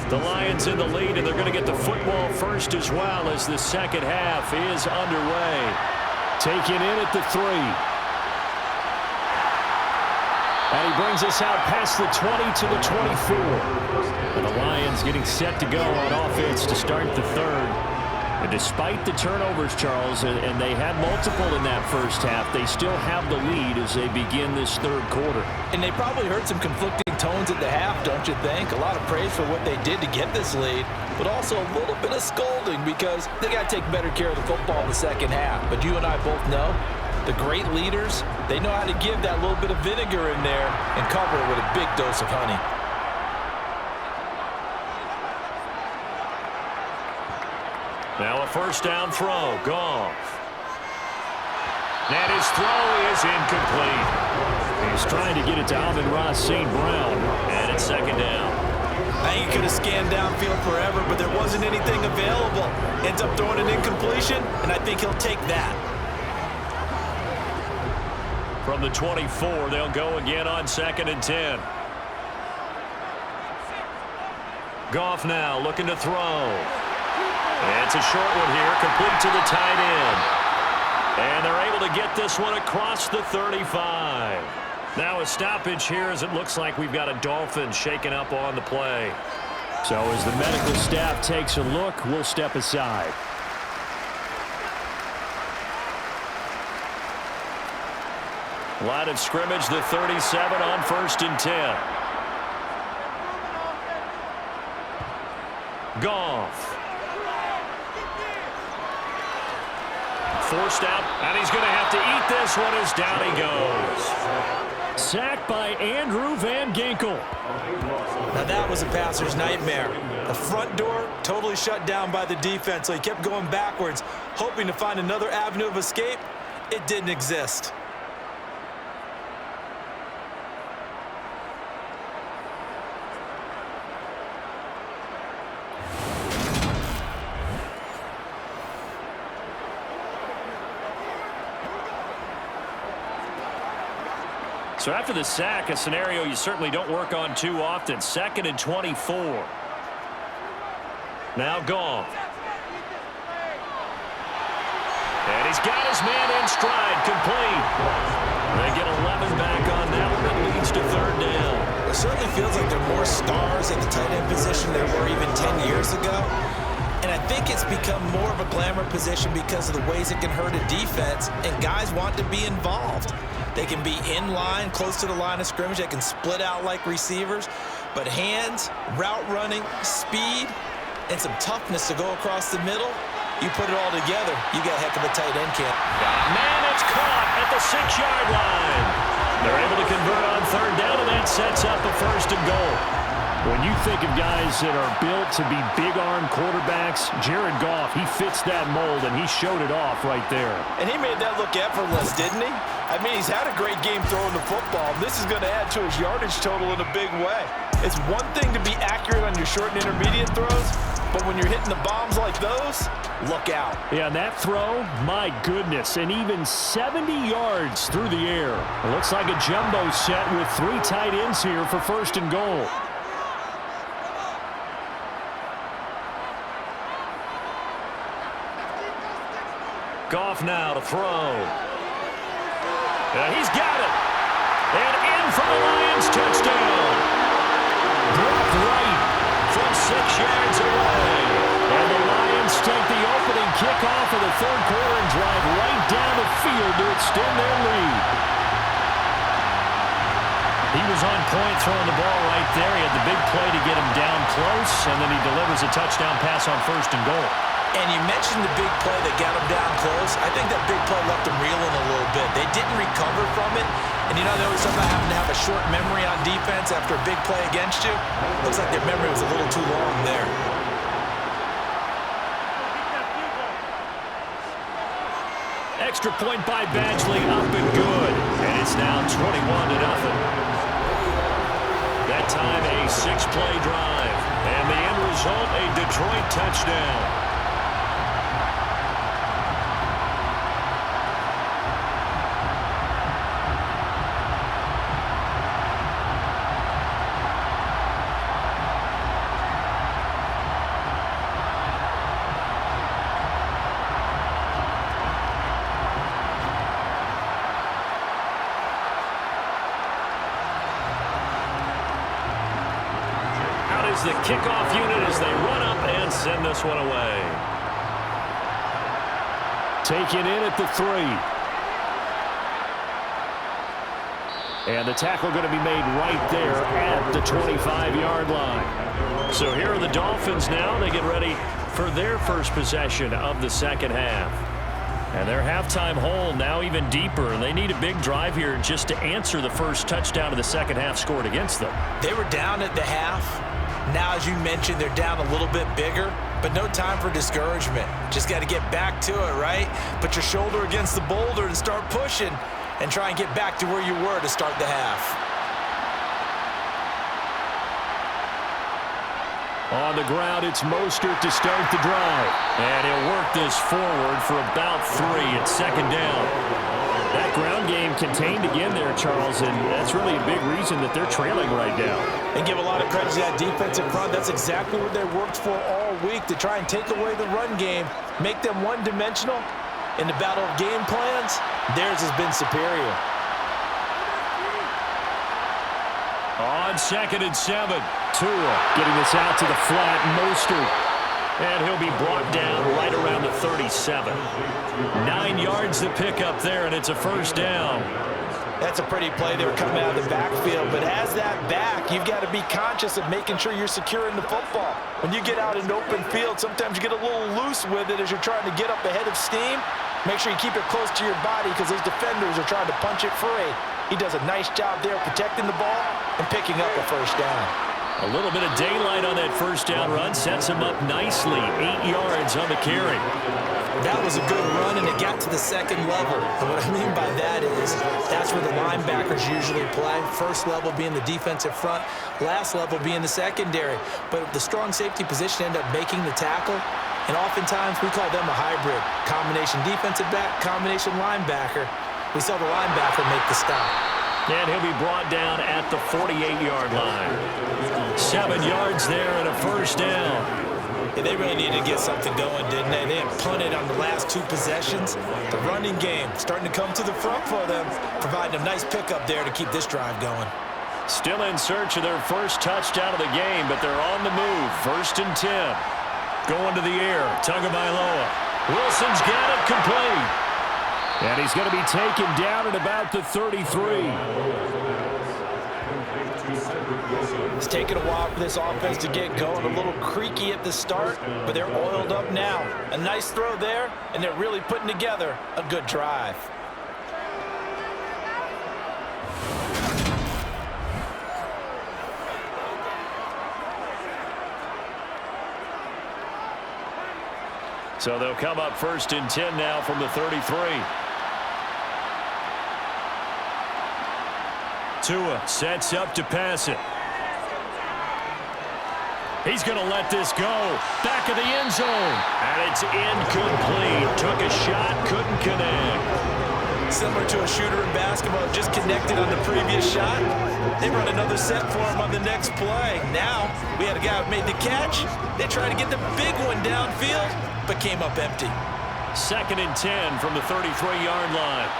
The Lions in the lead, and they're going to get the football first as well as the second half is underway. Taken in at the 3. And he brings us out past the 20 to the 24. And the Lions getting set to go on offense to start the 3rd. And despite the turnovers, Charles, and they had multiple in that first half, they still have the lead as they begin this 3rd quarter. And they probably heard some conflicting tones at the half, don't you think? A lot of praise for what they did to get this lead, but also a little bit of scolding because they got to take better care of the football in the second half. But you and I both know the great leaders, they know how to give that little bit of vinegar in there and cover it with a big dose of honey. Now a first down throw. Goff. And his throw is incomplete. He's trying to get it to Amon-Ra St. Brown, and it's 2nd down. think he could have scanned downfield forever, but there wasn't anything available. Ends up throwing an incompletion, and I think he'll take that. From the 24, they'll go again on 2nd and 10. Goff now looking to throw. It's a short one here, complete to the tight end. And they're able to get this one across the 35. Now a stoppage here as it looks like we've got a Dolphins shaken up on the play. So as the medical staff takes a look, we'll step aside. Line of scrimmage, the 37 on 1st and 10. Goff. Forced out, and he's going to have to eat this one as down he goes. Sacked by Andrew Van Ginkel. Now that was a passer's nightmare. The front door totally shut down by the defense, so he kept going backwards, hoping to find another avenue of escape. It didn't exist. So after the sack, a scenario you certainly don't work on too often. 2nd and 24. Now Goff. And he's got his man in stride, complete. They get 11 back on that one. It leads to 3rd down. It certainly feels like there are more stars at the tight end position than there were even 10 years ago. And I think it's become more of a glamour position because of the ways it can hurt a defense, and guys want to be involved. They can be in line, close to the line of scrimmage. They can split out like receivers. But hands, route running, speed, and some toughness to go across the middle, you put it all together, you got a heck of a tight end camp. Man, it's caught at the 6-yard line. They're able to convert on 3rd down, and that sets up a 1st and goal. When you think of guys that are built to be big-arm quarterbacks, Jared Goff, he fits that mold, and he showed it off right there. And he made that look effortless, didn't he? I mean, he's had a great game throwing the football. This is going to add to his yardage total in a big way. It's one thing to be accurate on your short and intermediate throws, but when you're hitting the bombs like those, look out. Yeah, and that throw, my goodness, and even 70 yards through the air. It looks like a jumbo set with 3 tight ends here for 1st and goal. Goff now to throw. He's got it. And in for the Lions touchdown. Dropped right from 6 yards away. And the Lions take the opening kickoff of the 3rd quarter and drive right down the field to extend their lead. He was on point throwing the ball right there. He had the big play to get him down close, and then he delivers a touchdown pass on 1st and goal. And you mentioned the big play that got him down close. I think that big play left him reeling a little bit. They didn't recover from it. And you know, there was something about having to have a short memory on defense after a big play against you. Looks like their memory was a little too long there. Extra point by Badgley, up and good. And it's now 21-0. That time a 6-play drive. And the end result, a Detroit touchdown. The kickoff unit as they run up and send this one away. Taken in at the 3. And the tackle going to be made right there at the 25-yard line. So here are the Dolphins now. They get ready for their first possession of the 2nd half. And their halftime hole now even deeper, and they need a big drive here just to answer the first touchdown of the 2nd half scored against them. They were down at the half. Now, as you mentioned, they're down a little bit bigger, but no time for discouragement. Just got to get back to it, right? Put your shoulder against the boulder and start pushing and try and get back to where you were to start the half. On the ground, it's Mostert to start the drive. And he'll work this forward for about 3 at second down. That ground game contained again there, Charles, and that's really a big reason that they're trailing right now. And give a lot of credit to that defensive front. That's exactly what they worked for all week, to try and take away the run game, make them one-dimensional. In the battle of game plans, theirs has been superior. On 2nd and 7, Tua getting this out to the flat, Mostert. And he'll be brought down right around the 37. 9 yards to pick up there, and it's a first down. That's a pretty play. They were coming out of the backfield, but as that back, you've got to be conscious of making sure you're securing the football. When you get out in open field, sometimes you get a little loose with it as you're trying to get up ahead of steam. Make sure you keep it close to your body because those defenders are trying to punch it free. He does a nice job there protecting the ball and picking up a first down. A little bit of daylight on that first down run sets him up nicely. 8 yards on the carry. That was a good run, and it got to the second level. And what I mean by that is that's where the linebackers usually play. First level being the defensive front, last level being the secondary. But the strong safety position ended up making the tackle, and oftentimes we call them a hybrid. Combination defensive back, combination linebacker. We saw the linebacker make the stop. And he'll be brought down at the 48-yard line. 7 yards there and a first down. Yeah, they really needed to get something going, didn't they? They had punted on the last 2 possessions. The running game starting to come to the front for them, providing a nice pickup there to keep this drive going. Still in search of their first touchdown of the game, but they're on the move. 1st and 10. Going to the air. Tagovailoa. Wilson's got it complete. And he's going to be taken down at about the 33. It's taken a while for this offense to get going. A little creaky at the start, but they're oiled up now. A nice throw there, and they're really putting together a good drive. So they'll come up 1st and 10 now from the 33. Tua sets up to pass it. He's going to let this go. Back of the end zone. And it's incomplete. Took a shot, couldn't connect. Similar to a shooter in basketball, just connected on the previous shot. They run another set for him on the next play. Now, we had a guy who made the catch. They tried to get the big one downfield, but came up empty. 2nd and 10 from the 33-yard line.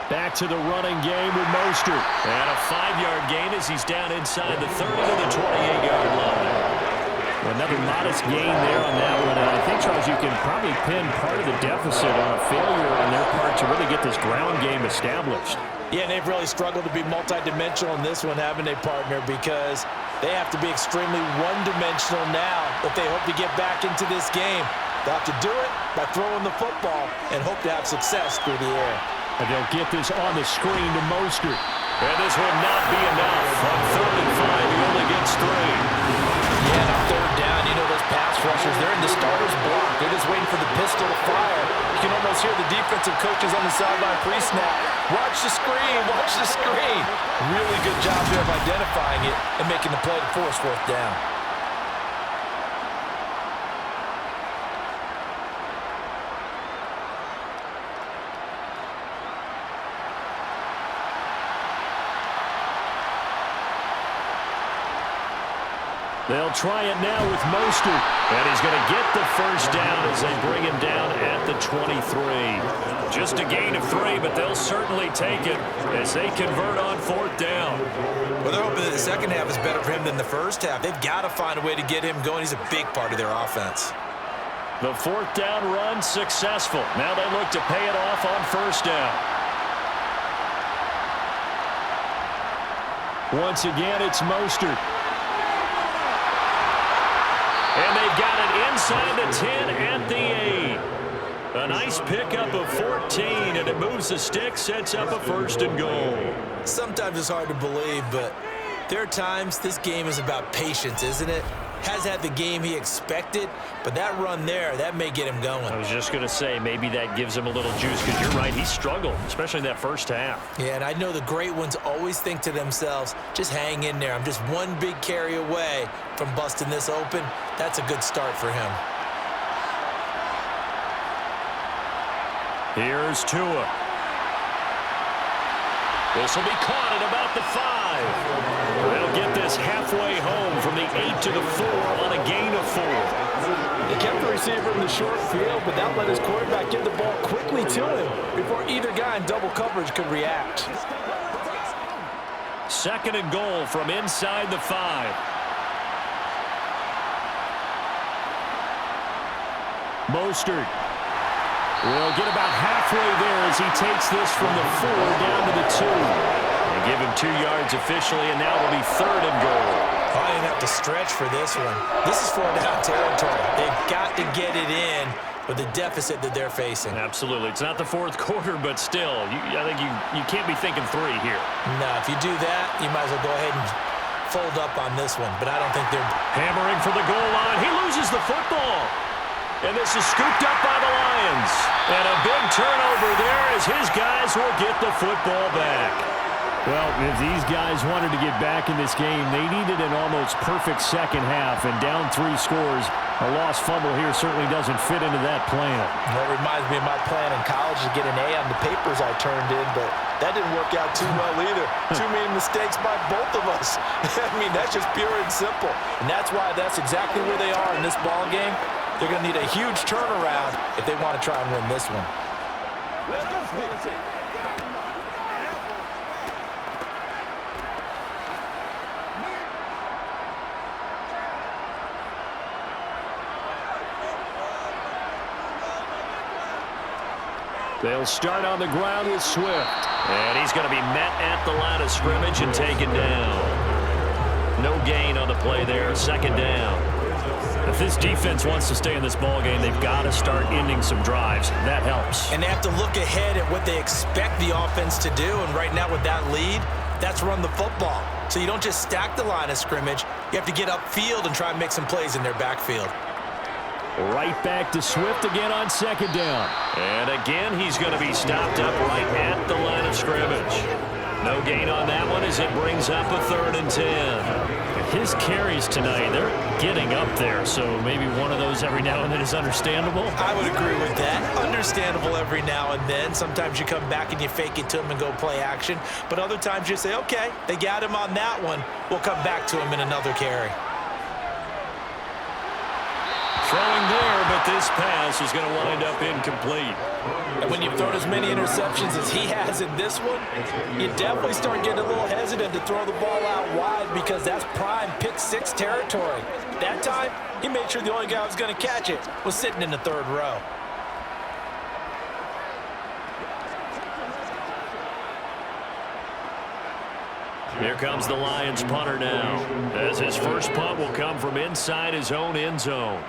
Back to the running game with Mostert. And a 5-yard gain as he's down inside the 30 to the 28-yard line. Another modest gain there on that one. And I think, Charles, you can probably pin part of the deficit on a failure on their part to really get this ground game established. Yeah, and they've really struggled to be multidimensional in this one, haven't they, partner? Because they have to be extremely one-dimensional now if they hope to get back into this game. They'll have to do it by throwing the football and hope to have success through the air. And they'll get this on the screen to Mostert. And this will not be enough. On 3rd and 5, he only gets 3. Yeah, and on 3rd down, you know those pass rushers, they're in the starter's block. They're just waiting for the pistol to fire. You can almost hear the defensive coaches on the sideline pre-snap. Watch the screen, watch the screen. Really good job there of identifying it and making the play to force 4th down. They'll try it now with Mostert. And he's going to get the first down as they bring him down at the 23. Just a gain of 3, but they'll certainly take it as they convert on 4th down. Well, they're hoping that the second half is better for him than the first half. They've got to find a way to get him going. He's a big part of their offense. The 4th down run successful. Now they look to pay it off on 1st down. Once again, it's Mostert. And they've got it inside the 10 at the 8. A nice pickup of 14, and it moves the stick, sets up a 1st and goal. Sometimes it's hard to believe, but there are times this game is about patience, isn't it? has had the game he expected, but that run there, that may get him going. I was just going to say, maybe that gives him a little juice, because you're right, he struggled, especially in that first half. Yeah, and I know the great ones always think to themselves, just hang in there. I'm just one big carry away from busting this open. That's a good start for him. Here's Tua. This will be caught at about the 5. They'll get this halfway home from the 8 to the 4 on a gain of 4. He kept the receiver in the short field, but that let his quarterback get the ball quickly to him before either guy in double coverage could react. 2nd and goal from inside the 5. Mostert will get about halfway there as he takes this from the 4 down to the 2. They give him 2 yards officially, and now it'll be 3rd and goal. Probably didn't have to stretch for this one. This is 4-down territory. They've got to get it in with the deficit that they're facing. Absolutely. It's not the 4th quarter, but still, I think you can't be thinking 3 here. No, if you do that, you might as well go ahead and fold up on this one, but I don't think they're... Hammering for the goal line. He loses the football. And this is scooped up by the Lions. And a big turnover there as his guys will get the football back. Well, if these guys wanted to get back in this game, they needed an almost perfect second half, and down 3 scores. A lost fumble here certainly doesn't fit into that plan. That reminds me of my plan in college to get an A on the papers I turned in, but that didn't work out too well either. Too many mistakes by both of us. I mean, that's just pure and simple. And that's why that's exactly where they are in this ball game. They're going to need a huge turnaround if they want to try and win this one. They'll start on the ground with Swift. And he's going to be met at the line of scrimmage and taken down. No gain on the play there. 2nd down. If this defense wants to stay in this ballgame, they've got to start ending some drives. That helps. And they have to look ahead at what they expect the offense to do. And right now with that lead, that's run the football. So you don't just stack the line of scrimmage. You have to get upfield and try and make some plays in their backfield. Right back to Swift again on 2nd down. And again, he's going to be stopped up right at the line of scrimmage. No gain on that one as it brings up a 3rd and 10. His carries tonight, they're getting up there, so maybe one of those every now and then is understandable. I would agree with that. Understandable every now and then. Sometimes you come back and you fake it to him and go play action. But other times you say, okay, they got him on that one. We'll come back to him in another carry. Throwing there, but this pass is going to wind up incomplete. And when you've thrown as many interceptions as he has in this one, you definitely start getting a little hesitant to throw the ball out wide because that's prime pick 6 territory. That time, he made sure the only guy who was going to catch it was sitting in the 3rd row. Here comes the Lions punter now, as his first punt will come from inside his own end zone.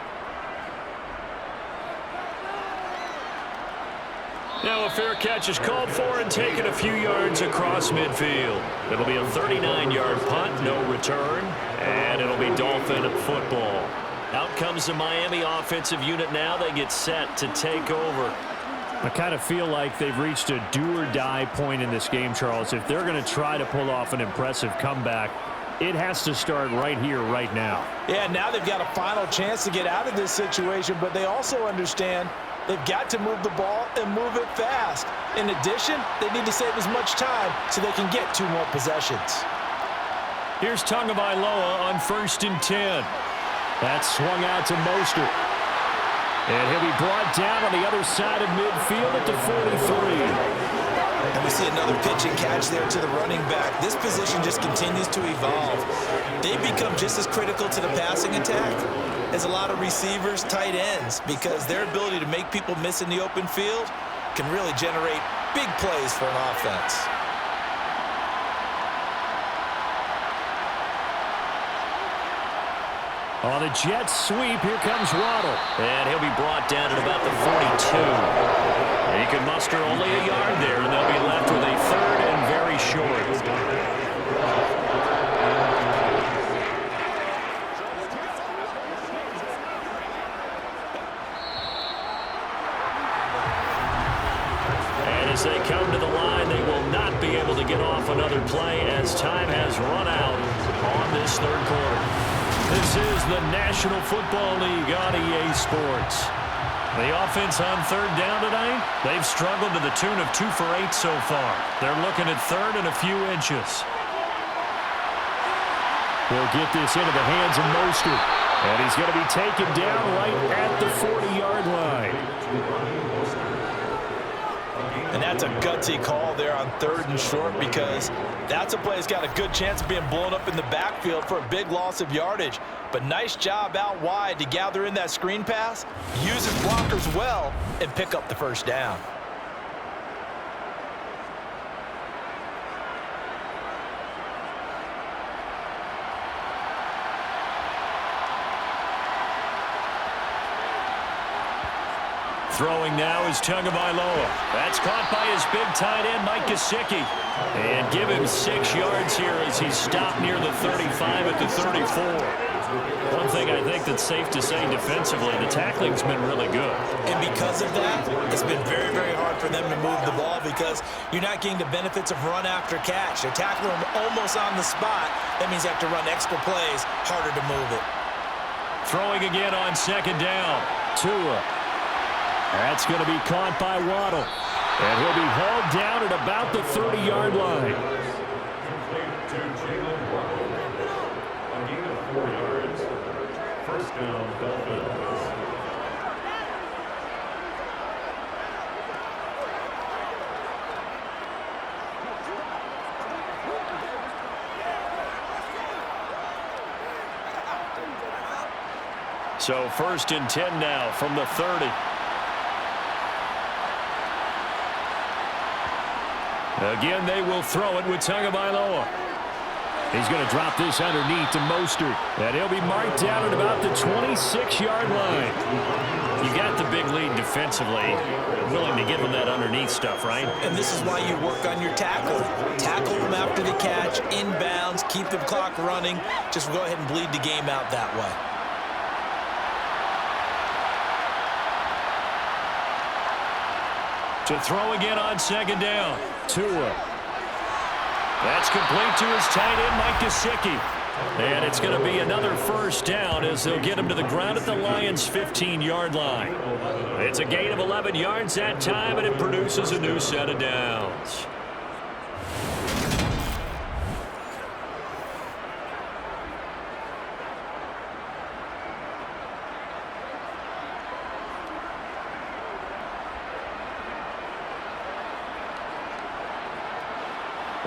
Now a fair catch is called for and taken a few yards across midfield. It'll be a 39-yard punt, no return, and it'll be Dolphin football. Out comes the Miami offensive unit now. They get set to take over. I kind of feel like they've reached a do-or-die point in this game, Charles. If they're going to try to pull off an impressive comeback, it has to start right here, right now. Yeah, now they've got a final chance to get out of this situation, but they also understand they've got to move the ball and move it fast. In addition, they need to save as much time so they can get 2 more possessions. Here's Tagovailoa on 1st and 10. That's swung out to Mostert. And he'll be brought down on the other side of midfield at the 43. And we see another pitch and catch there to the running back. This position just continues to evolve. They become just as critical to the passing attack as a lot of receivers, tight ends, because their ability to make people miss in the open field can really generate big plays for an offense. On a jet sweep, here comes Waddle. And he'll be brought down at about the 42. He can muster only a yard there, and they'll be left with a 3rd and very short. As they come to the line, they will not be able to get off another play as time has run out on this third quarter. This is the National Football League on EA Sports. The offense on third down tonight, they've struggled to the tune of 2 for 8 so far. They're looking at third and a few inches. They'll get this into the hands of Mostert. And he's going to be taken down right at the 40-yard line. And that's a gutsy call there on third and short, because that's a play that's got a good chance of being blown up in the backfield for a big loss of yardage. But nice job out wide to gather in that screen pass, use his blockers well, and pick up the first down. Throwing now is Tagovailoa. That's caught by his big tight end, Mike Gesicki. And give him 6 yards here as he's stopped near the 35 at the 34. One thing I think that's safe to say defensively, the tackling's been really good. And because of that, it's been very, very hard for them to move the ball because you're not getting the benefits of run after catch. They're tackling them almost on the spot. That means you have to run extra plays, harder to move it. Throwing again on second down. Tua. That's going to be caught by Waddle. And he'll be hauled down at about the 30-yard line. First down, Dolphins. So first and 10 now from the 30. Again, they will throw it with Tagovailoa. He's going to drop this underneath to Mostert. And he'll be marked down at about the 26-yard line. You got the big lead defensively. Willing to give them that underneath stuff, right? And this is why you work on your tackle. Tackle them after the catch, inbounds, keep the clock running. Just go ahead and bleed the game out that way. To throw again on second down. Tua. That's complete to his tight end, Mike Gesicki. And it's going to be another first down as they'll get him to the ground at the Lions' 15-yard line. It's a gain of 11 yards that time, and it produces a new set of downs.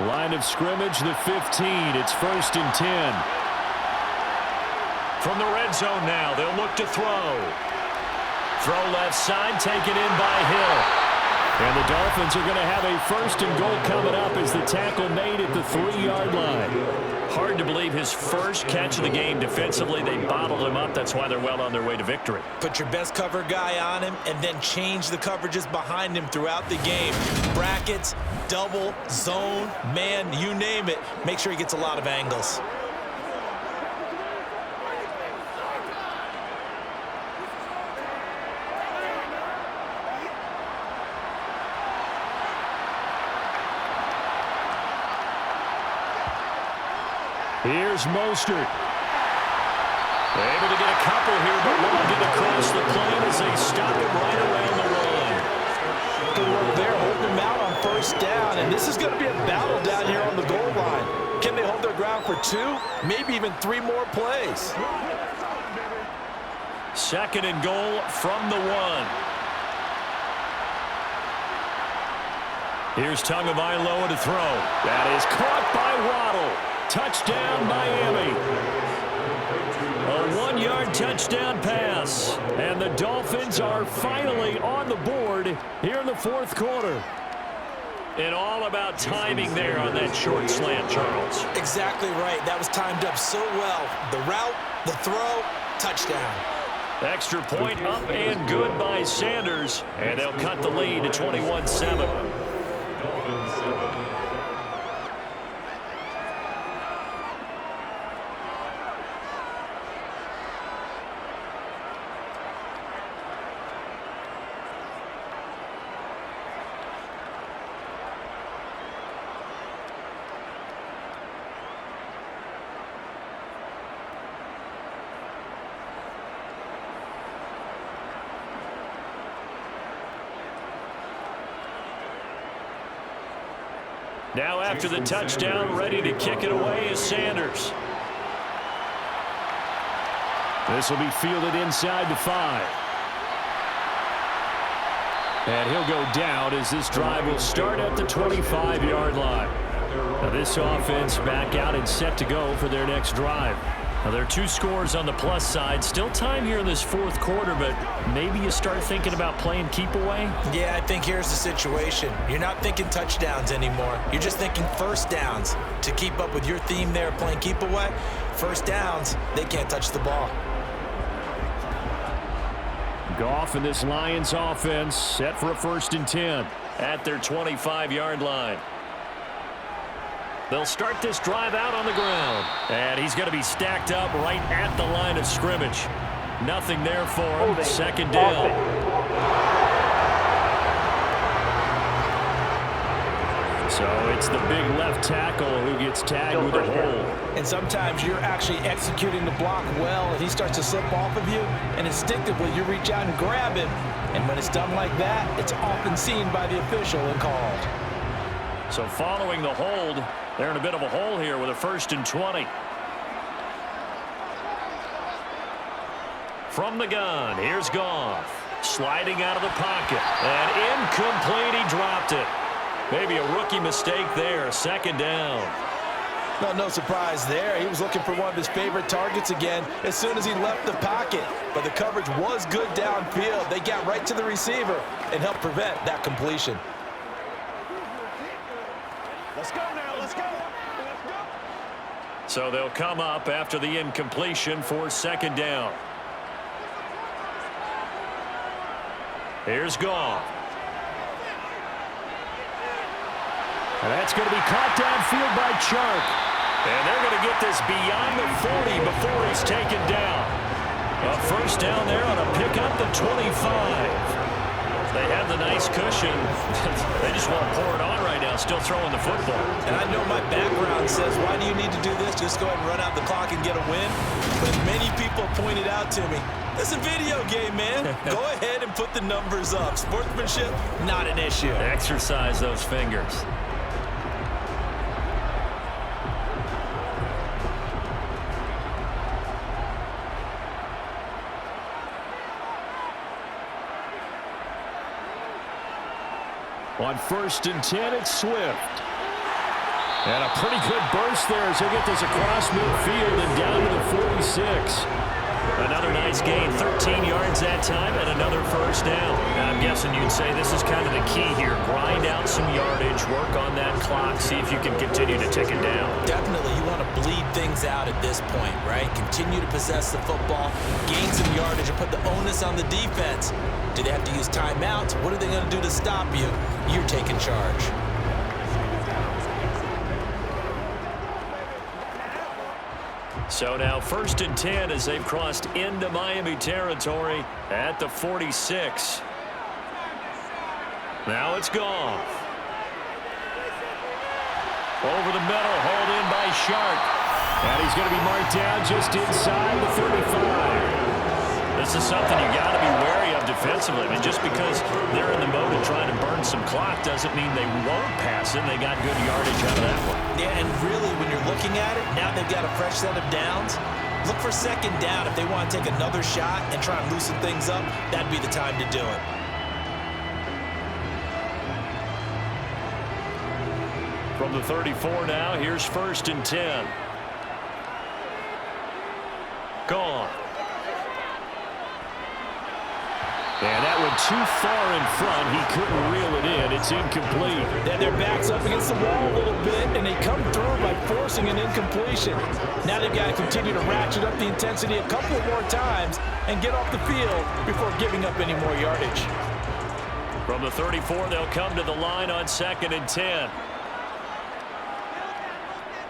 Line of scrimmage, the 15. It's first and 10. From the red zone now, they'll look to throw. Throw left side, taken in by Hill. And the Dolphins are going to have a first and goal coming up as the tackle made at the 3-yard line. Hard to believe his first catch of the game defensively. They bottled him up. That's why they're well on their way to victory. Put your best cover guy on him and then change the coverages behind him throughout the game. Brackets, double, zone, man, you name it. Make sure he gets a lot of angles. Here's Mostert. They're able to get a couple here, but won't get across the plane as they stop it right around the run. Good work there, holding him out on first down, and this is going to be a battle down here on the goal line. Can they hold their ground for 2, maybe even 3 more plays? Second and goal from the 1. Here's Tagovailoa to throw. That is caught by Waddle. Touchdown, Miami. A 1-yard touchdown pass. And the Dolphins are finally on the board here in the fourth quarter. And all about timing there on that short slant, Charles. Exactly right. That was timed up so well. The route, the throw, touchdown. Extra point up and good by Sanders. And they'll cut the lead to 21-7. Now after the touchdown, ready to kick it away is Sanders. This will be fielded inside the 5. And he'll go down as this drive will start at the 25-yard line. Now this offense back out and set to go for their next drive. Now, there are 2 scores on the plus side. Still time here in this 4th quarter, but maybe you start thinking about playing keep away? Yeah, I think here's the situation. You're not thinking touchdowns anymore. You're just thinking first downs. To keep up with your theme there, playing keep away, first downs, they can't touch the ball. Goff and this Lions offense set for a 1st and 10 at their 25-yard line. They'll start this drive out on the ground. And he's going to be stacked up right at the line of scrimmage. Nothing there for him. 2nd down. So it's the big left tackle who gets tagged with a hole. And sometimes you're actually executing the block well, and he starts to slip off of you, and instinctively you reach out and grab him. And when it's done like that, it's often seen by the official and called. So following the hold, they're in a bit of a hole here with a 1st and 20. From the gun, here's Goff. Sliding out of the pocket. And incomplete, he dropped it. Maybe a rookie mistake there. 2nd down. No surprise there. He was looking for one of his favorite targets again as soon as he left the pocket. But the coverage was good downfield. They got right to the receiver and helped prevent that completion. Let's go now, let's go. So they'll come up after the incompletion for 2nd down. Here's Goff. And that's going to be caught downfield by Chark. And they're going to get this beyond the 40 before he's taken down. A 1st down there on a pickup, the 25. They have the nice cushion. They just want to pour it on right now, still throwing the football. And I know my background says, why do you need to do this? Just go ahead and run out the clock and get a win. But many people pointed out to me, it's a video game, man. Go ahead and put the numbers up. Sportsmanship, not an issue. Exercise those fingers. On 1st and 10, it's Swift. And a pretty good burst there as he'll get this across midfield and down to the 46. Another nice gain, 13 yards that time, and another 1st down. And I'm guessing you'd say this is kind of the key here. Grind out some yardage, work on that clock, see if you can continue to tick it down. Definitely, you want to bleed things out at this point, right? Continue to possess the football, gain some yardage, and put the onus on the defense. Do they have to use timeouts? What are they going to do to stop you? You're taking charge. So now 1st and 10 as they've crossed into Miami territory at the 46. Now it's Goff. Over the middle, hauled in by Shark. And he's going to be marked down just inside the 35. This is something you got to be wary of defensively. I mean, just because they're in the mode of trying to burn some clock doesn't mean they won't pass it. They got good yardage out of that one. Yeah, and really, when you're looking at it, now they've got a fresh set of downs. Look for 2nd down. If they want to take another shot and try and loosen things up, that'd be the time to do it. From the 34 now, here's 1st and 10. Gone. And that went too far in front. He couldn't reel it in. It's incomplete. Then their back's up against the wall a little bit, and they come through by forcing an incompletion. Now they've got to continue to ratchet up the intensity a couple more times and get off the field before giving up any more yardage. From the 34, they'll come to the line on 2nd and 10.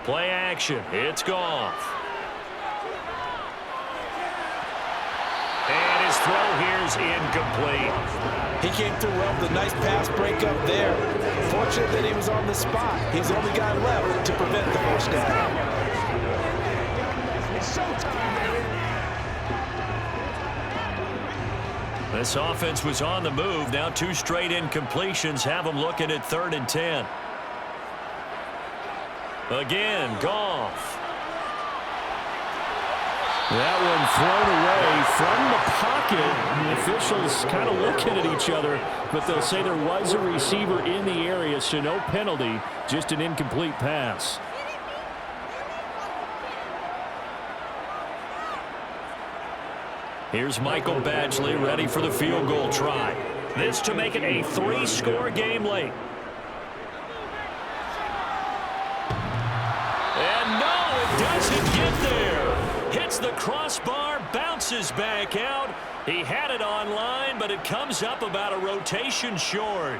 Play action. It's Goff. And his throw here's incomplete. He came through well with a nice pass breakup there. Fortunate that he was on the spot. He's the only guy left to prevent the 1st down. It's showtime, baby. This offense was on the move. Now 2 straight incompletions have them looking at 3rd and 10. Again, Goff. That one thrown away from the pocket. The officials kind of looking at each other, but they'll say there was a receiver in the area, so no penalty, just an incomplete pass. Here's Michael Badgley ready for the field goal try. This to make it a 3-score game late. And no, it doesn't get there. Hits the crossbar, bounces back out. He had it online, but it comes up about a rotation short.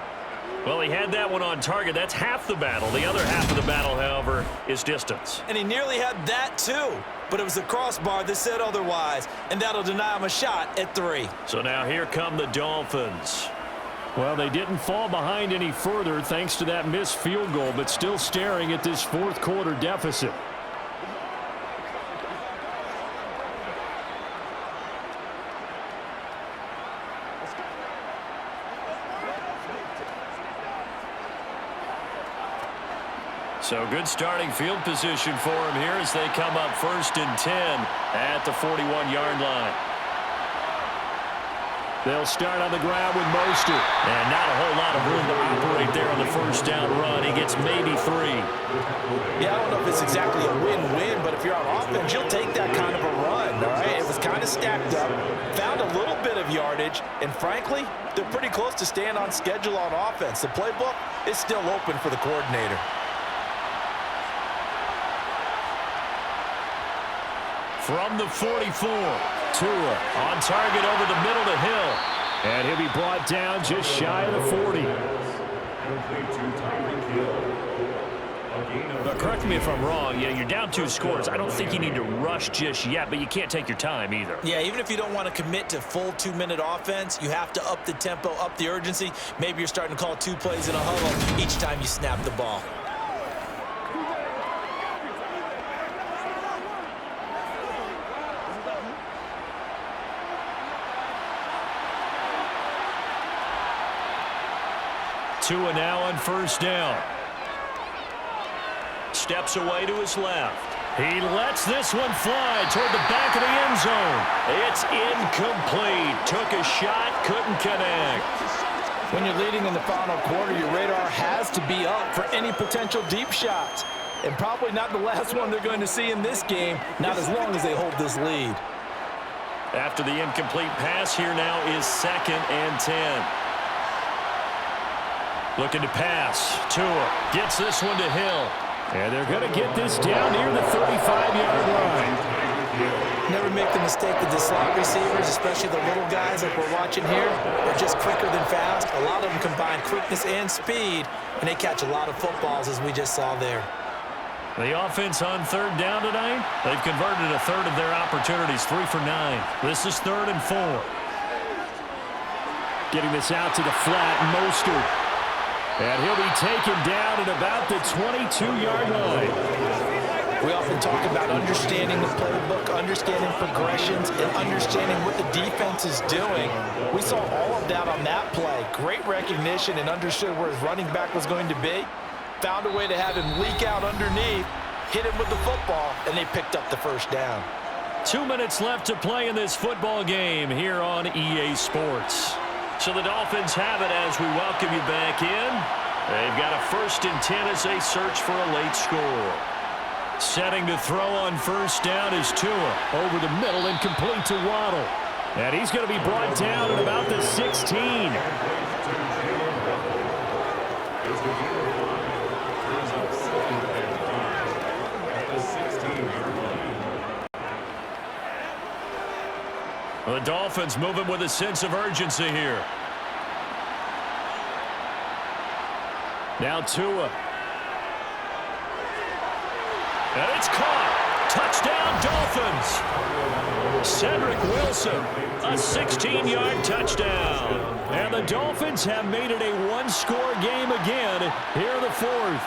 Well, he had that one on target. That's half the battle. The other half of the battle, however, is distance. And he nearly had that too, but it was the crossbar that said otherwise, and that'll deny him a shot at 3. So now here come the Dolphins. Well, they didn't fall behind any further thanks to that missed field goal, but still staring at this fourth quarter deficit. So good starting field position for him here as they come up 1st and 10 at the 41-yard line. They'll start on the ground with Mostert. And not a whole lot of room to operate there on the first down run. He gets maybe 3. Yeah, I don't know if it's exactly a win-win, but if you're on offense, you'll take that kind of a run, all right? It was kind of stacked up, found a little bit of yardage, and frankly, they're pretty close to staying on schedule on offense. The playbook is still open for the coordinator. From the 44, Tua on target over the middle to Hill. And he'll be brought down just shy of the 40. But correct me if I'm wrong, you're down 2 scores. I don't think you need to rush just yet, but you can't take your time either. Yeah, even if you don't want to commit to full 2-minute offense, you have to up the tempo, up the urgency. Maybe you're starting to call 2 plays in a huddle each time you snap the ball. Tua now on first down. Steps away to his left. He lets this one fly toward the back of the end zone. It's incomplete. Took a shot, couldn't connect. When you're leading in the final quarter, your radar has to be up for any potential deep shots. And probably not the last one they're going to see in this game, not as long as they hold this lead. After the incomplete pass, here now is 2nd and 10. Looking to pass. Tua gets this one to Hill. And they're going to get this down near the 35-yard line. Never make the mistake with the slot receivers, especially the little guys like we're watching here. They're just quicker than fast. A lot of them combine quickness and speed, and they catch a lot of footballs, as we just saw there. The offense on 3rd down tonight, they've converted a third of their opportunities, 3 for 9. This is 3rd and 4. Getting this out to the flat, Mostert. And he'll be taken down at about the 22-yard line. We often talk about understanding the playbook, understanding progressions, and understanding what the defense is doing. We saw all of that on that play. Great recognition and understood where his running back was going to be. Found a way to have him leak out underneath, hit him with the football, and they picked up the first down. 2 minutes left to play in this football game here on EA Sports. So the Dolphins have it as we welcome you back in. They've got a 1st and 10 as they search for a late score. Setting to throw on first down is Tua. Over the middle and complete to Waddle. And he's going to be brought down at about the 16. The Dolphins moving with a sense of urgency here. Now Tua. And it's caught. Touchdown, Dolphins. Cedric Wilson, a 16-yard touchdown. And the Dolphins have made it a 1-score game again here in the 4th.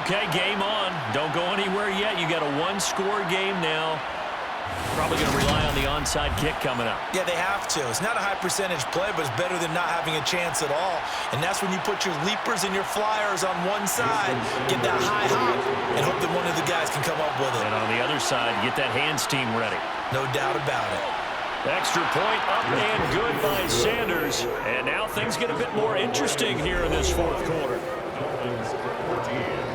Okay, game on. Don't go anywhere yet. You got a 1-score game now. Probably going to rely on the onside kick coming up. Yeah, they have to. It's not a high percentage play, but it's better than not having a chance at all. And that's when you put your leapers and your flyers on one side, get that high hop, and hope that one of the guys can come up with it. And on the other side, get that hands team ready. No doubt about it. Extra point up and good by Sanders. And now things get a bit more interesting here in this fourth quarter. Dolphins 14.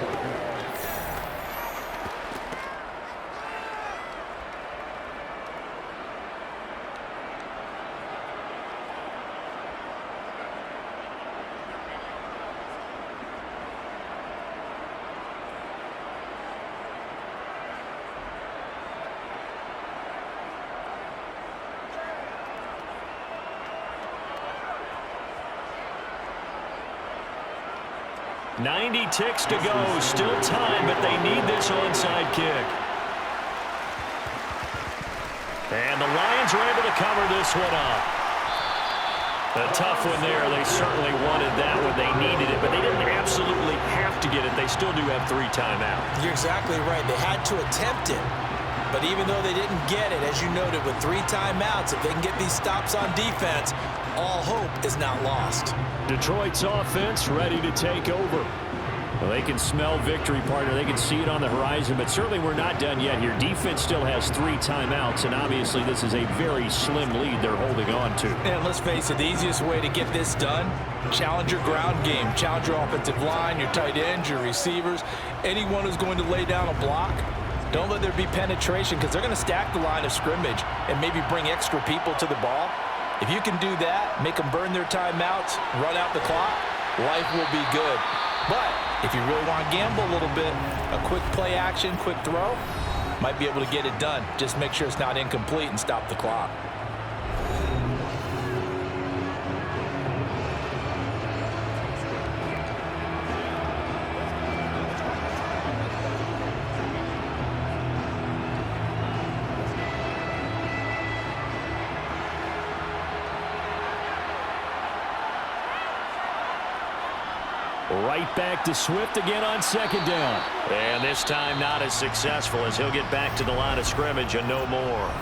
90 ticks to go. Still time, but they need this onside kick. And the Lions are able to cover this one up. A tough one there. They certainly wanted that one. They needed it, but they didn't absolutely have to get it. They still do have 3 timeouts. You're exactly right. They had to attempt it. But even though they didn't get it, as you noted, with 3 timeouts, if they can get these stops on defense, all hope is not lost. Detroit's offense ready to take over. Well, they can smell victory, partner. They can see it on the horizon, but certainly we're not done yet here. Defense still has 3 timeouts, and obviously this is a very slim lead they're holding on to. And let's face it, the easiest way to get this done, challenge your ground game. Challenge your offensive line, your tight ends, your receivers, anyone who's going to lay down a block. Don't let there be penetration because they're going to stack the line of scrimmage and maybe bring extra people to the ball. If you can do that, make them burn their timeouts, run out the clock, life will be good. But if you really want to gamble a little bit, a quick play action, quick throw, might be able to get it done. Just make sure it's not incomplete and stop the clock. Right back to Swift again on 2nd down. And this time not as successful as he'll get back to the line of scrimmage and no more.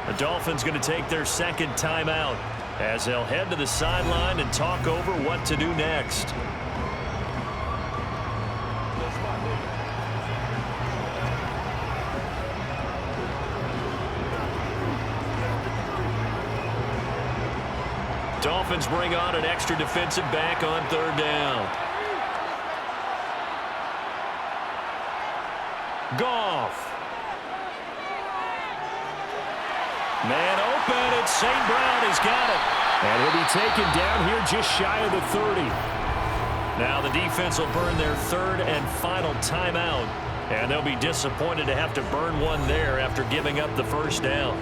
The Dolphins going to take their 2nd timeout as they'll head to the sideline and talk over what to do next. Dolphins bring on an extra defensive back on 3rd down. Goff. Man open, it's St. Brown. He's got it. And he'll be taken down here just shy of the 30. Now the defense will burn their 3rd and final timeout. And they'll be disappointed to have to burn one there after giving up the 1st down.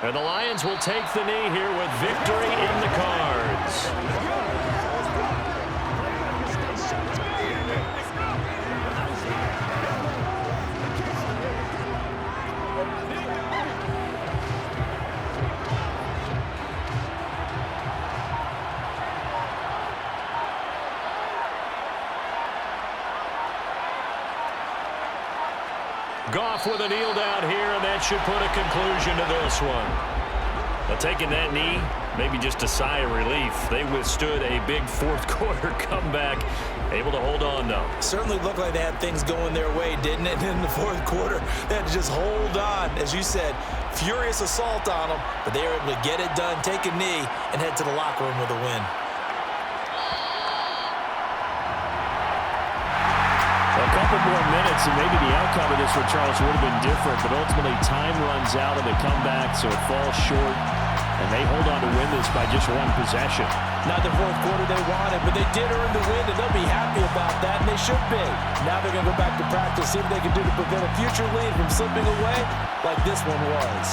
And the Lions will take the knee here with victory in the cards. Goff with a kneel down here, and that should put a conclusion to this one. But taking that knee, maybe just a sigh of relief. They withstood a big 4th quarter comeback. Able to hold on, though. Certainly looked like they had things going their way, didn't it? In the 4th quarter, they had to just hold on. As you said, furious assault on them, but they were able to get it done, take a knee, and head to the locker room with a win. A couple more minutes, and maybe the outcome of this for Charles would have been different, but ultimately time runs out of the comeback, so it falls short, and they hold on to win this by just 1 possession. Not the 4th quarter they wanted, but they did earn the win, and they'll be happy about that, and they should be. Now they're going to go back to practice, see what they can do to prevent a future lead from slipping away like this one was.